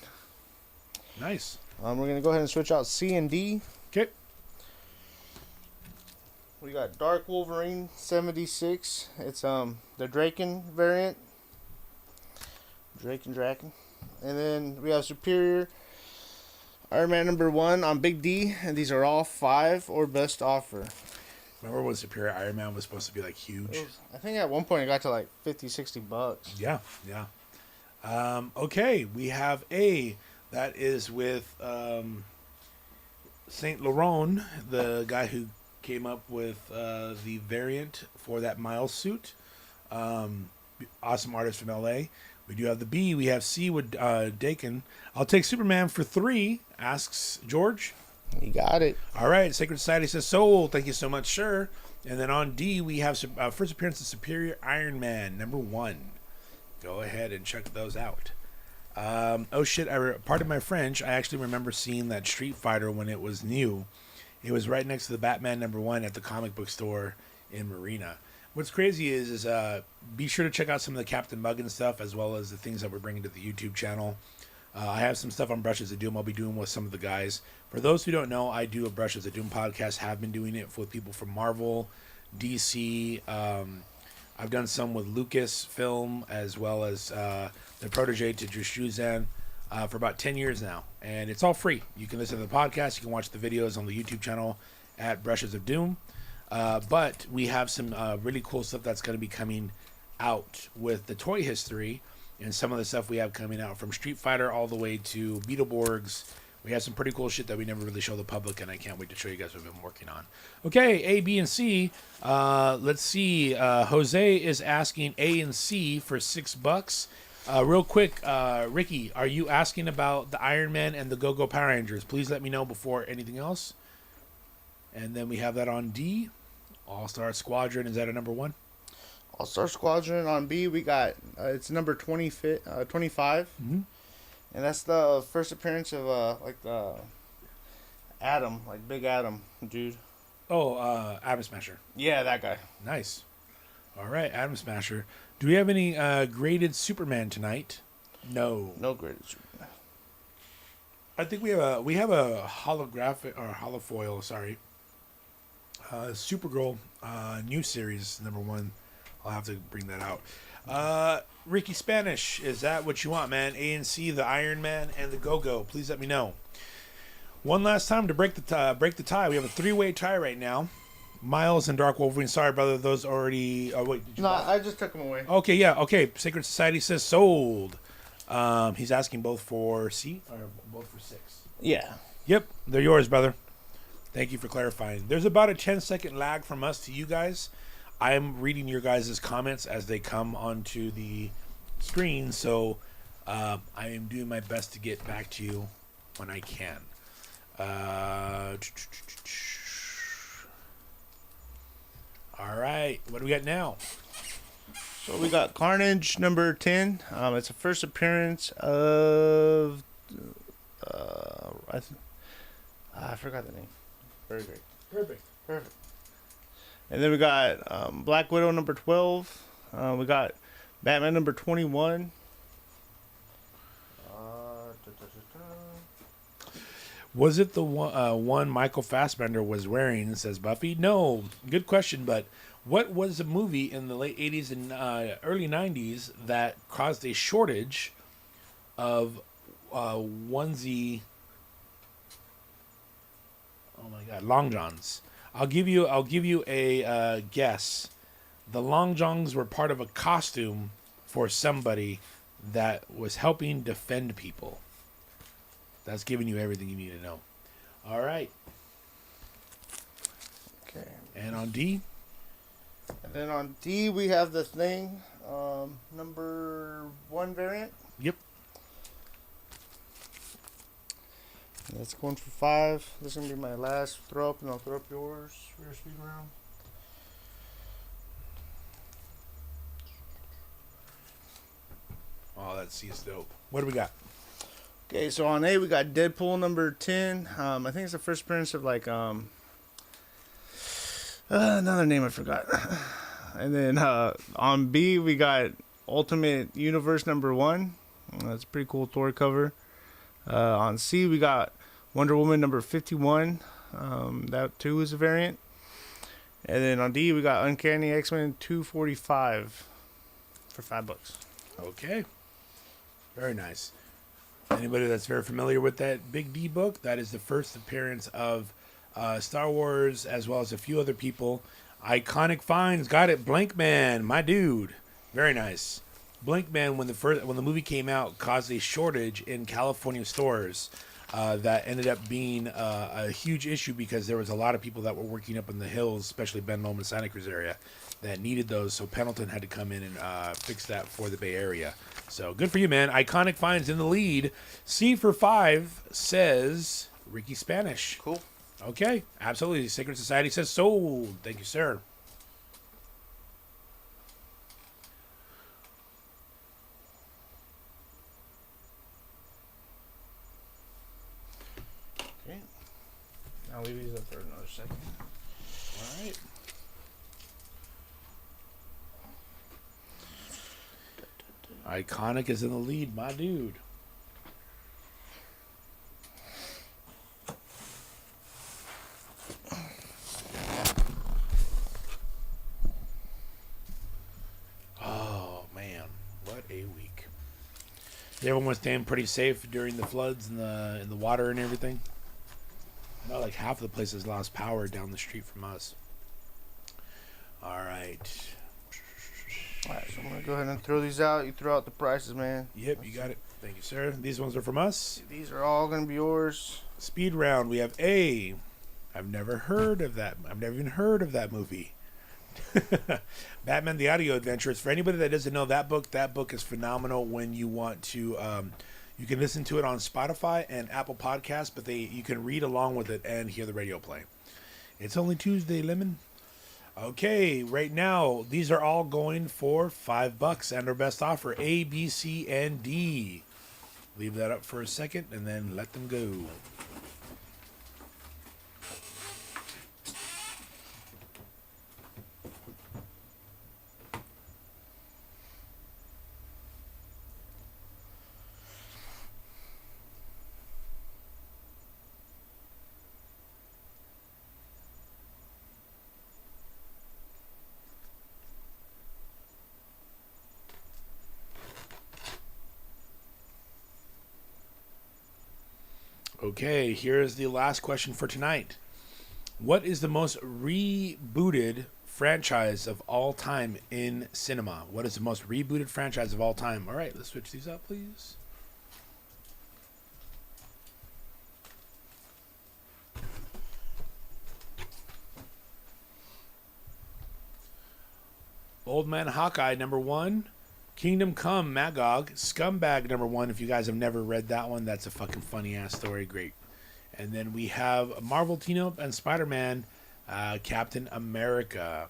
Nice. We're going to go ahead and switch out C and D. Okay. we got Dark Wolverine 76. It's the Draken variant. Draken. And then we have Superior Iron Man number 1 on Big D, and these are all 5 or best offer. Remember when Superior Iron Man was supposed to be like huge? I think at one point it got to like $50-$60. Yeah. Okay, we have A. That is with Saint Laurent, the guy who came up with the variant for that Miles suit. Awesome artist from LA. We do have the B. We have C with Dakin. I'll take Superman for 3, asks George. You got it. All right. Sacred Society says sold. Thank you so much, sir. And then on D, we have first appearance of Superior Iron Man, number 1. Go ahead and check those out. Oh, shit. Pardon my French. I actually remember seeing that Street Fighter when it was new. It was right next to the Batman number 1 at the comic book store in Marina. What's crazy is be sure to check out some of the Captain Muggin stuff as well as the things that we're bringing to the YouTube channel. I have some stuff on Brushes of Doom I'll be doing with some of the guys. For those who don't know, I do a Brushes of Doom podcast. Have been doing it with people from Marvel, DC. I've done some with Lucasfilm as well as the protege to Drew Struzan for about 10 years now. And it's all free. You can listen to the podcast. You can watch the videos on the YouTube channel at Brushes of Doom. But we have some really cool stuff that's going to be coming out with the toy history and some of the stuff we have coming out from Street Fighter all the way to Beetleborgs. We have some pretty cool shit that we never really show the public, and I can't wait to show you guys what we've been working on. Okay, A, B, and C. Let's see. Jose is asking A and C for $6. Real quick, Ricky, are you asking about the Iron Man and the Go-Go Power Rangers? Please let me know before anything else. And then we have that on D. All-Star Squadron, is that a number 1? All-Star Squadron on B, we got, it's number 25. Mm-hmm. And that's the first appearance of, like, the Adam, like Big Adam, dude. Oh, Atom Smasher. Yeah, that guy. Nice. All right, Atom Smasher. Do we have any graded Superman tonight? No. No graded Superman. I think we have a holographic or holofoil. Sorry. Supergirl new series number 1. I'll have to bring that out. Ricky Spanish, is that what you want, man? A and C, the Iron Man and the Go-Go. Please let me know. One last time to break the tie. We have a 3-way tie right now. Miles and Dark Wolverine. Sorry, brother. Those already. Oh wait. Did you No, I just took them away. Okay, yeah. Okay. Sacred Society says sold. He's asking both for C or both for 6. Yeah. Yep, they're yours, brother. Thank you for clarifying. There's about a 10-second lag from us to you guys. I am reading your guys' comments as they come onto the screen, so I am doing my best to get back to you when I can. All right, what do we got now? So we got Carnage number 10. It's a first appearance of I forgot the name. Very great. Perfect. And then we got Black Widow number 12. We got Batman number 21. Was it the one Michael Fassbender was wearing, says Buffy? No. Good question, but what was the movie in the late 80s and early 90s that caused a shortage of onesie, oh my god, long johns? I'll give you a guess. The long johns were part of a costume for somebody that was helping defend people. That's giving you everything you need to know. All right. Okay. And on D? And then on D, we have the Thing, number 1 variant. Yep. That's going for 5. This is going to be my last throw up, and I'll throw up yours for your speed round. Oh, that C is dope. What do we got? Okay, so on A, we got Deadpool number 10. I think it's the first appearance of, like, another name I forgot. And then on B, we got Ultimate Universe number 1. That's a pretty cool Thor cover. On C, we got Wonder Woman number 51. That too is a variant. And then on D, we got Uncanny X-Men 245 for $5. Okay. Very nice. Anybody that's very familiar with that Big D book, that is the first appearance of Star Wars as well as a few other people. Iconic finds, got it. Blank Man, my dude. Very nice. Blank Man, when the movie came out, caused a shortage in California stores that ended up being a huge issue because there was a lot of people that were working up in the hills, especially Ben Lomond, Santa Cruz area, that needed those. So Pendleton had to come in and fix that for the Bay Area. So good for you, man. Iconic finds in the lead. C for 5 says Ricky Spanish. Cool. Okay, absolutely. Sacred Society says sold. Thank you, sir. Okay. I'll leave these up for another second. All right. Iconic is in the lead, my dude. Oh man, what a week! Everyone was staying pretty safe during the floods and the water and everything. I know like half of the places lost power down the street from us. All right. Alright, so I'm going to go ahead and throw these out. You throw out the prices, man. Yep, you got it. Thank you, sir. These ones are from us. These are all going to be yours. Speed round. We have A. I've never heard of that. I've never even heard of that movie. Batman: The Audio Adventures. For anybody that doesn't know that book is phenomenal. When you want to, you can listen to it on Spotify and Apple Podcasts, but you can read along with it and hear the radio play. It's only Tuesday, Lemon. Okay, right now these are all going for $5, and our best offer A, B, C, and D. Leave that up for a second, and then let them go. Okay, here's the last question for tonight. What is the most rebooted franchise of all time in cinema? What is the most rebooted franchise of all time? All right, let's switch these up, please. Old Man Hawkeye, number 1. Kingdom Come, Magog. Scumbag, number 1. If you guys have never read that one, that's a fucking funny-ass story. Great. And then we have Marvel Team Up and Spider-Man, Captain America.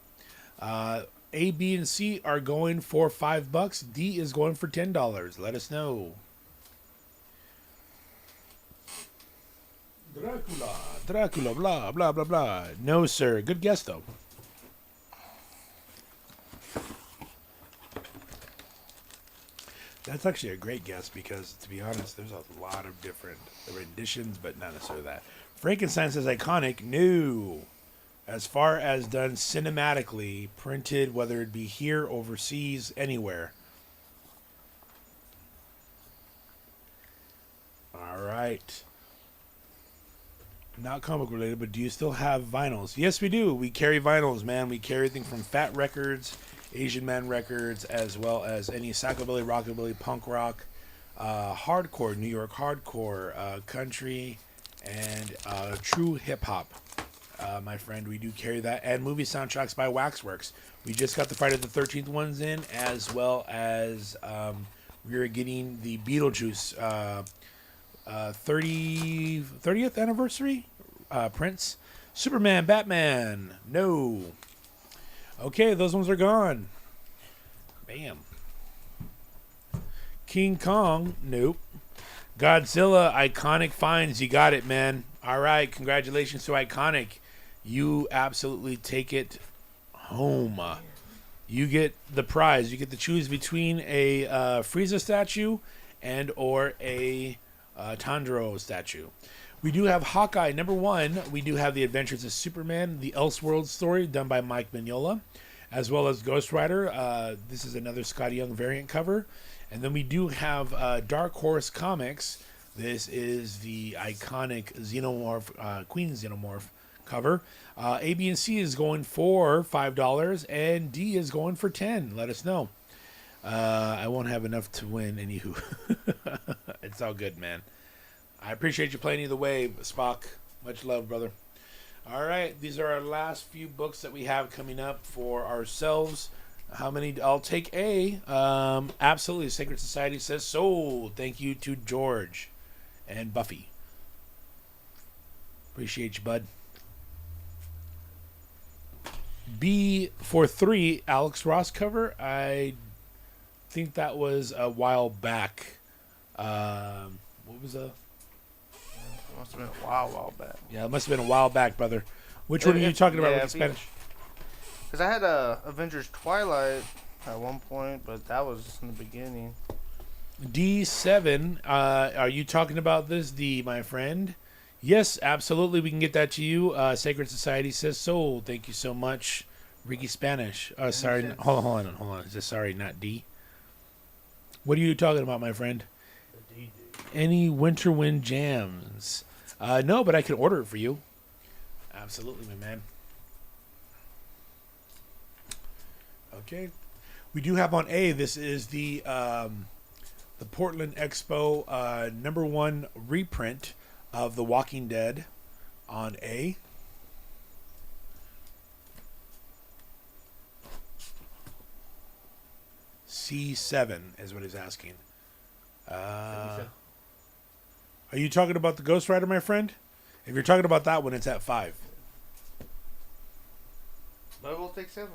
A, B, and C are going for $5. D is going for $10. Let us know. Dracula, blah, blah, blah, blah. No, sir. Good guess, though. That's actually a great guess because, to be honest, there's a lot of different renditions, but not necessarily that. Frankenstein says iconic. No. As far as done cinematically, printed, whether it be here, overseas, anywhere. All right. Not comic related, but do you still have vinyls? Yes, we do. We carry vinyls, man. We carry everything from Fat Records, Asian Man Records, as well as any psychobilly, rockabilly, punk rock, hardcore, New York hardcore, country, and true hip hop. My friend, we do carry that, and movie soundtracks by Waxworks. We just got the Friday the 13th ones in, as well as we are getting the Beetlejuice 30th anniversary prints. Superman, Batman, no. Okay, those ones are gone. Bam. King Kong, nope. Godzilla, iconic finds. You got it, man. All right, congratulations to Iconic. You absolutely take it home. You get the prize. You get to choose between a Frieza statue and or a Tandro statue. We do have Hawkeye #1. We do have The Adventures of Superman, the Elseworld story done by Mike Mignola, as well as Ghost Rider. This is another Scotty Young variant cover. And then we do have Dark Horse Comics. This is the iconic Xenomorph, Queen Xenomorph cover. A, B, and C is going for $5, and D is going for 10. Let us know. I won't have enough to win, anywho. It's all good, man. I appreciate you playing either way, Spock. Much love, brother. All right, these are our last few books that we have coming up for ourselves. How many? I'll take A. Absolutely, Sacred Society says so. Thank you to George and Buffy. Appreciate you, bud. B for 3, Alex Ross cover. I think that was a while back. What was a? Must have been a while back. Yeah, it must have been a while back, brother. Which one are you talking about with the Spanish? Because I had Avengers Twilight at one point, but that was in the beginning. D7, are you talking about this, D, my friend? Yes, absolutely. We can get that to you. Sacred Society says so. Thank you so much, Ricky Spanish. Sorry, hold on. Is this sorry, not D? What are you talking about, my friend? Any Winter Wind jams? No, but I can order it for you. Absolutely, my man. Okay. We do have on A, this is the Portland Expo #1 reprint of The Walking Dead on A. C7 is what he's asking. Are you talking about the Ghost Rider, my friend? If you're talking about that one, it's at 5. But we'll take 7.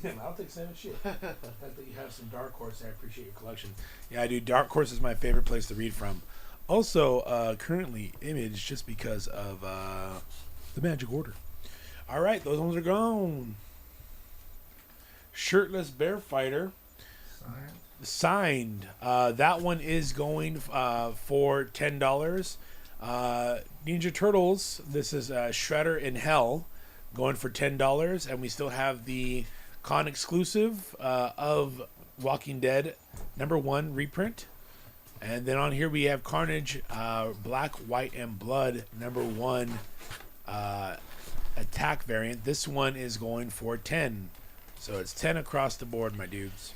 Yeah, I'll take 7 shit. The fact that you have some Dark Horse, I appreciate your collection. Yeah, I do. Dark Horse is my favorite place to read from. Also, currently Image, just because of the Magic Order. All right, those ones are gone. Shirtless Bear Fighter. Signed. That one is going for $10. Ninja Turtles. This is Shredder in Hell, going for $10, and we still have the con exclusive of Walking Dead #1 reprint. And then on here we have Carnage, Black, White, and Blood #1 attack variant. This one is going for 10. So it's 10 across the board, my dudes.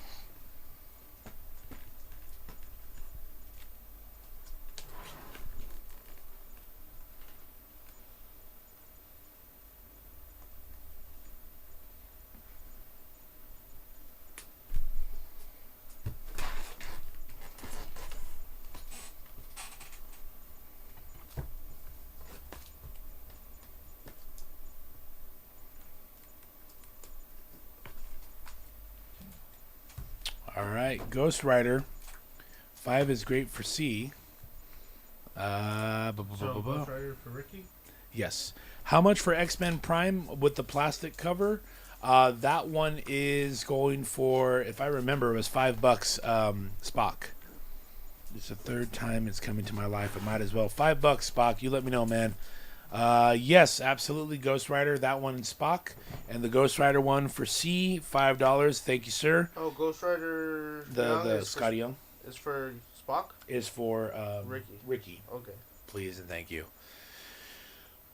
All right, Ghost Rider. 5 is great for C. Ghost Rider for Ricky? Yes. How much for X-Men Prime with the plastic cover? That one is going for, if I remember, it was $5. Spock. It's the third time it's coming to my life. I might as well. $5, Spock. You let me know, man. Yes, absolutely. Ghost Rider, that one, Spock. And the Ghost Rider one for C, $5. Thank you, sir. Oh, Ghost Rider. The Scotty Young is for Spock? is for Ricky. Okay. Please and thank you.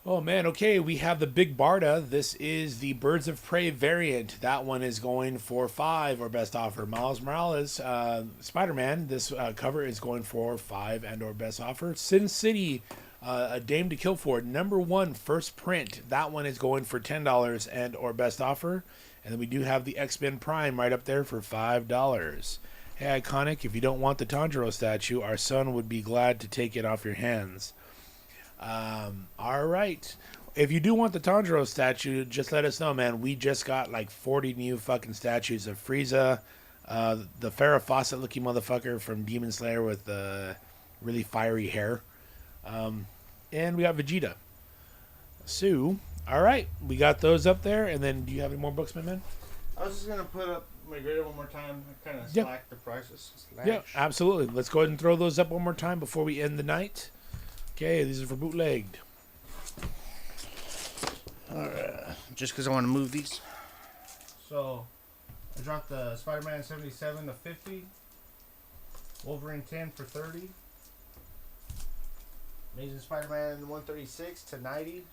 Oh, man. Okay, we have the Big Barda. This is the Birds of Prey variant. That one is going for 5 or best offer. Miles Morales, Spider-Man. This cover is going for 5 and or best offer. Sin City, A Dame to Kill For, #1 first print. That one is going for $10 and or best offer. And then we do have the X-Men Prime right up there for $5. Hey, Iconic, if you don't want the Tanjiro statue, our son would be glad to take it off your hands. All right. If you do want the Tanjiro statue, just let us know, man. We just got like 40 new fucking statues of Frieza, the Farrah Fawcett looking motherfucker from Demon Slayer with the really fiery hair. And we got Vegeta. So, all right. We got those up there. And then do you have any more books, my man? I was just going to put up my grader one more time. I kind of slacked the prices. Yeah, absolutely. Let's go ahead and throw those up one more time before we end the night. Okay, these are for bootlegged. Just because I want to move these. So, I dropped the Spider-Man 77 to 50. Wolverine 10 for 30. Amazing Spider-Man 136 to 90.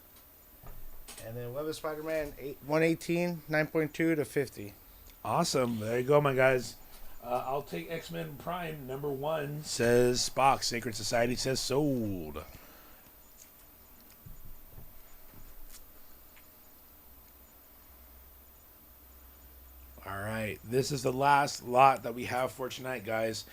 And then Web of Spider-Man 118, 9.2 to 50. Awesome. There you go, my guys. I'll take X-Men Prime #1, says Spock. Sacred Society says sold. All right. This is the last lot that we have for tonight, guys.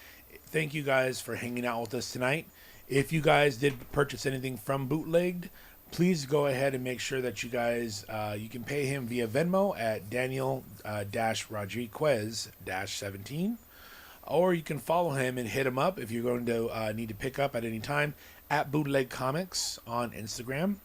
Thank you guys for hanging out with us tonight. If you guys did purchase anything from Bootlegged, please go ahead and make sure that you guys, you can pay him via Venmo at Daniel-Rodriguez-17. Or you can follow him and hit him up if you're going to need to pick up at any time at Bootleg Comics on Instagram.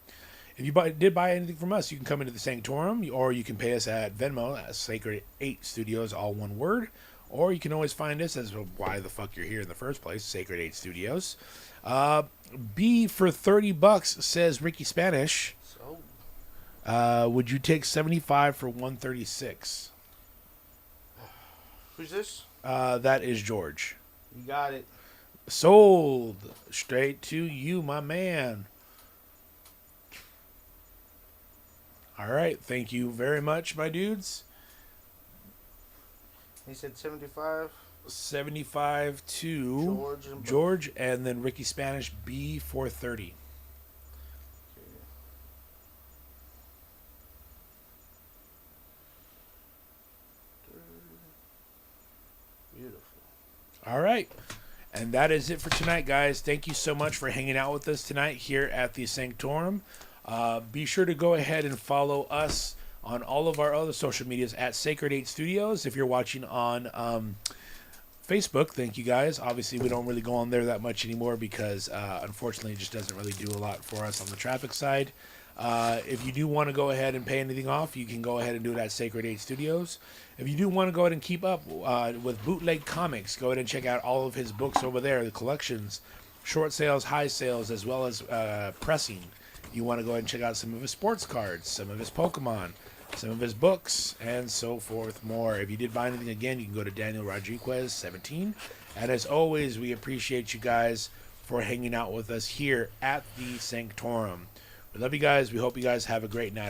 If you did buy anything from us, you can come into the Sanctorum, or you can pay us at Venmo at Sacred 8 Studios, all one word. Or you can always find us as why the fuck you're here in the first place, Sacred 8 Studios. B for $30 says Ricky Spanish. So, Would you take 75 for 136? who's this? That is George. You got it. Sold. Straight to you, my man. All right. Thank you very much, my dudes. He said 75. 75 to George, and then Ricky Spanish B for 30. Beautiful. All right. And that is it for tonight, guys. Thank you so much for hanging out with us tonight here at the Sanctorum. Be sure to go ahead and follow us on all of our other social medias at Sacred 8 Studios. If you're watching on Facebook, thank you guys. Obviously, we don't really go on there that much anymore because, unfortunately, it just doesn't really do a lot for us on the traffic side. If you do want to go ahead and pay anything off, you can go ahead and do it at Sacred 8 Studios. If you do want to go ahead and keep up with Bootleg Comics, go ahead and check out all of his books over there, the collections, short sales, high sales, as well as pressing. You want to go ahead and check out some of his sports cards, some of his Pokemon, some of his books, and so forth more. If you did buy anything, again, you can go to Daniel Rodriguez 17. And as always, we appreciate you guys for hanging out with us here at the Sanctorum. We love you guys. We hope you guys have a great night.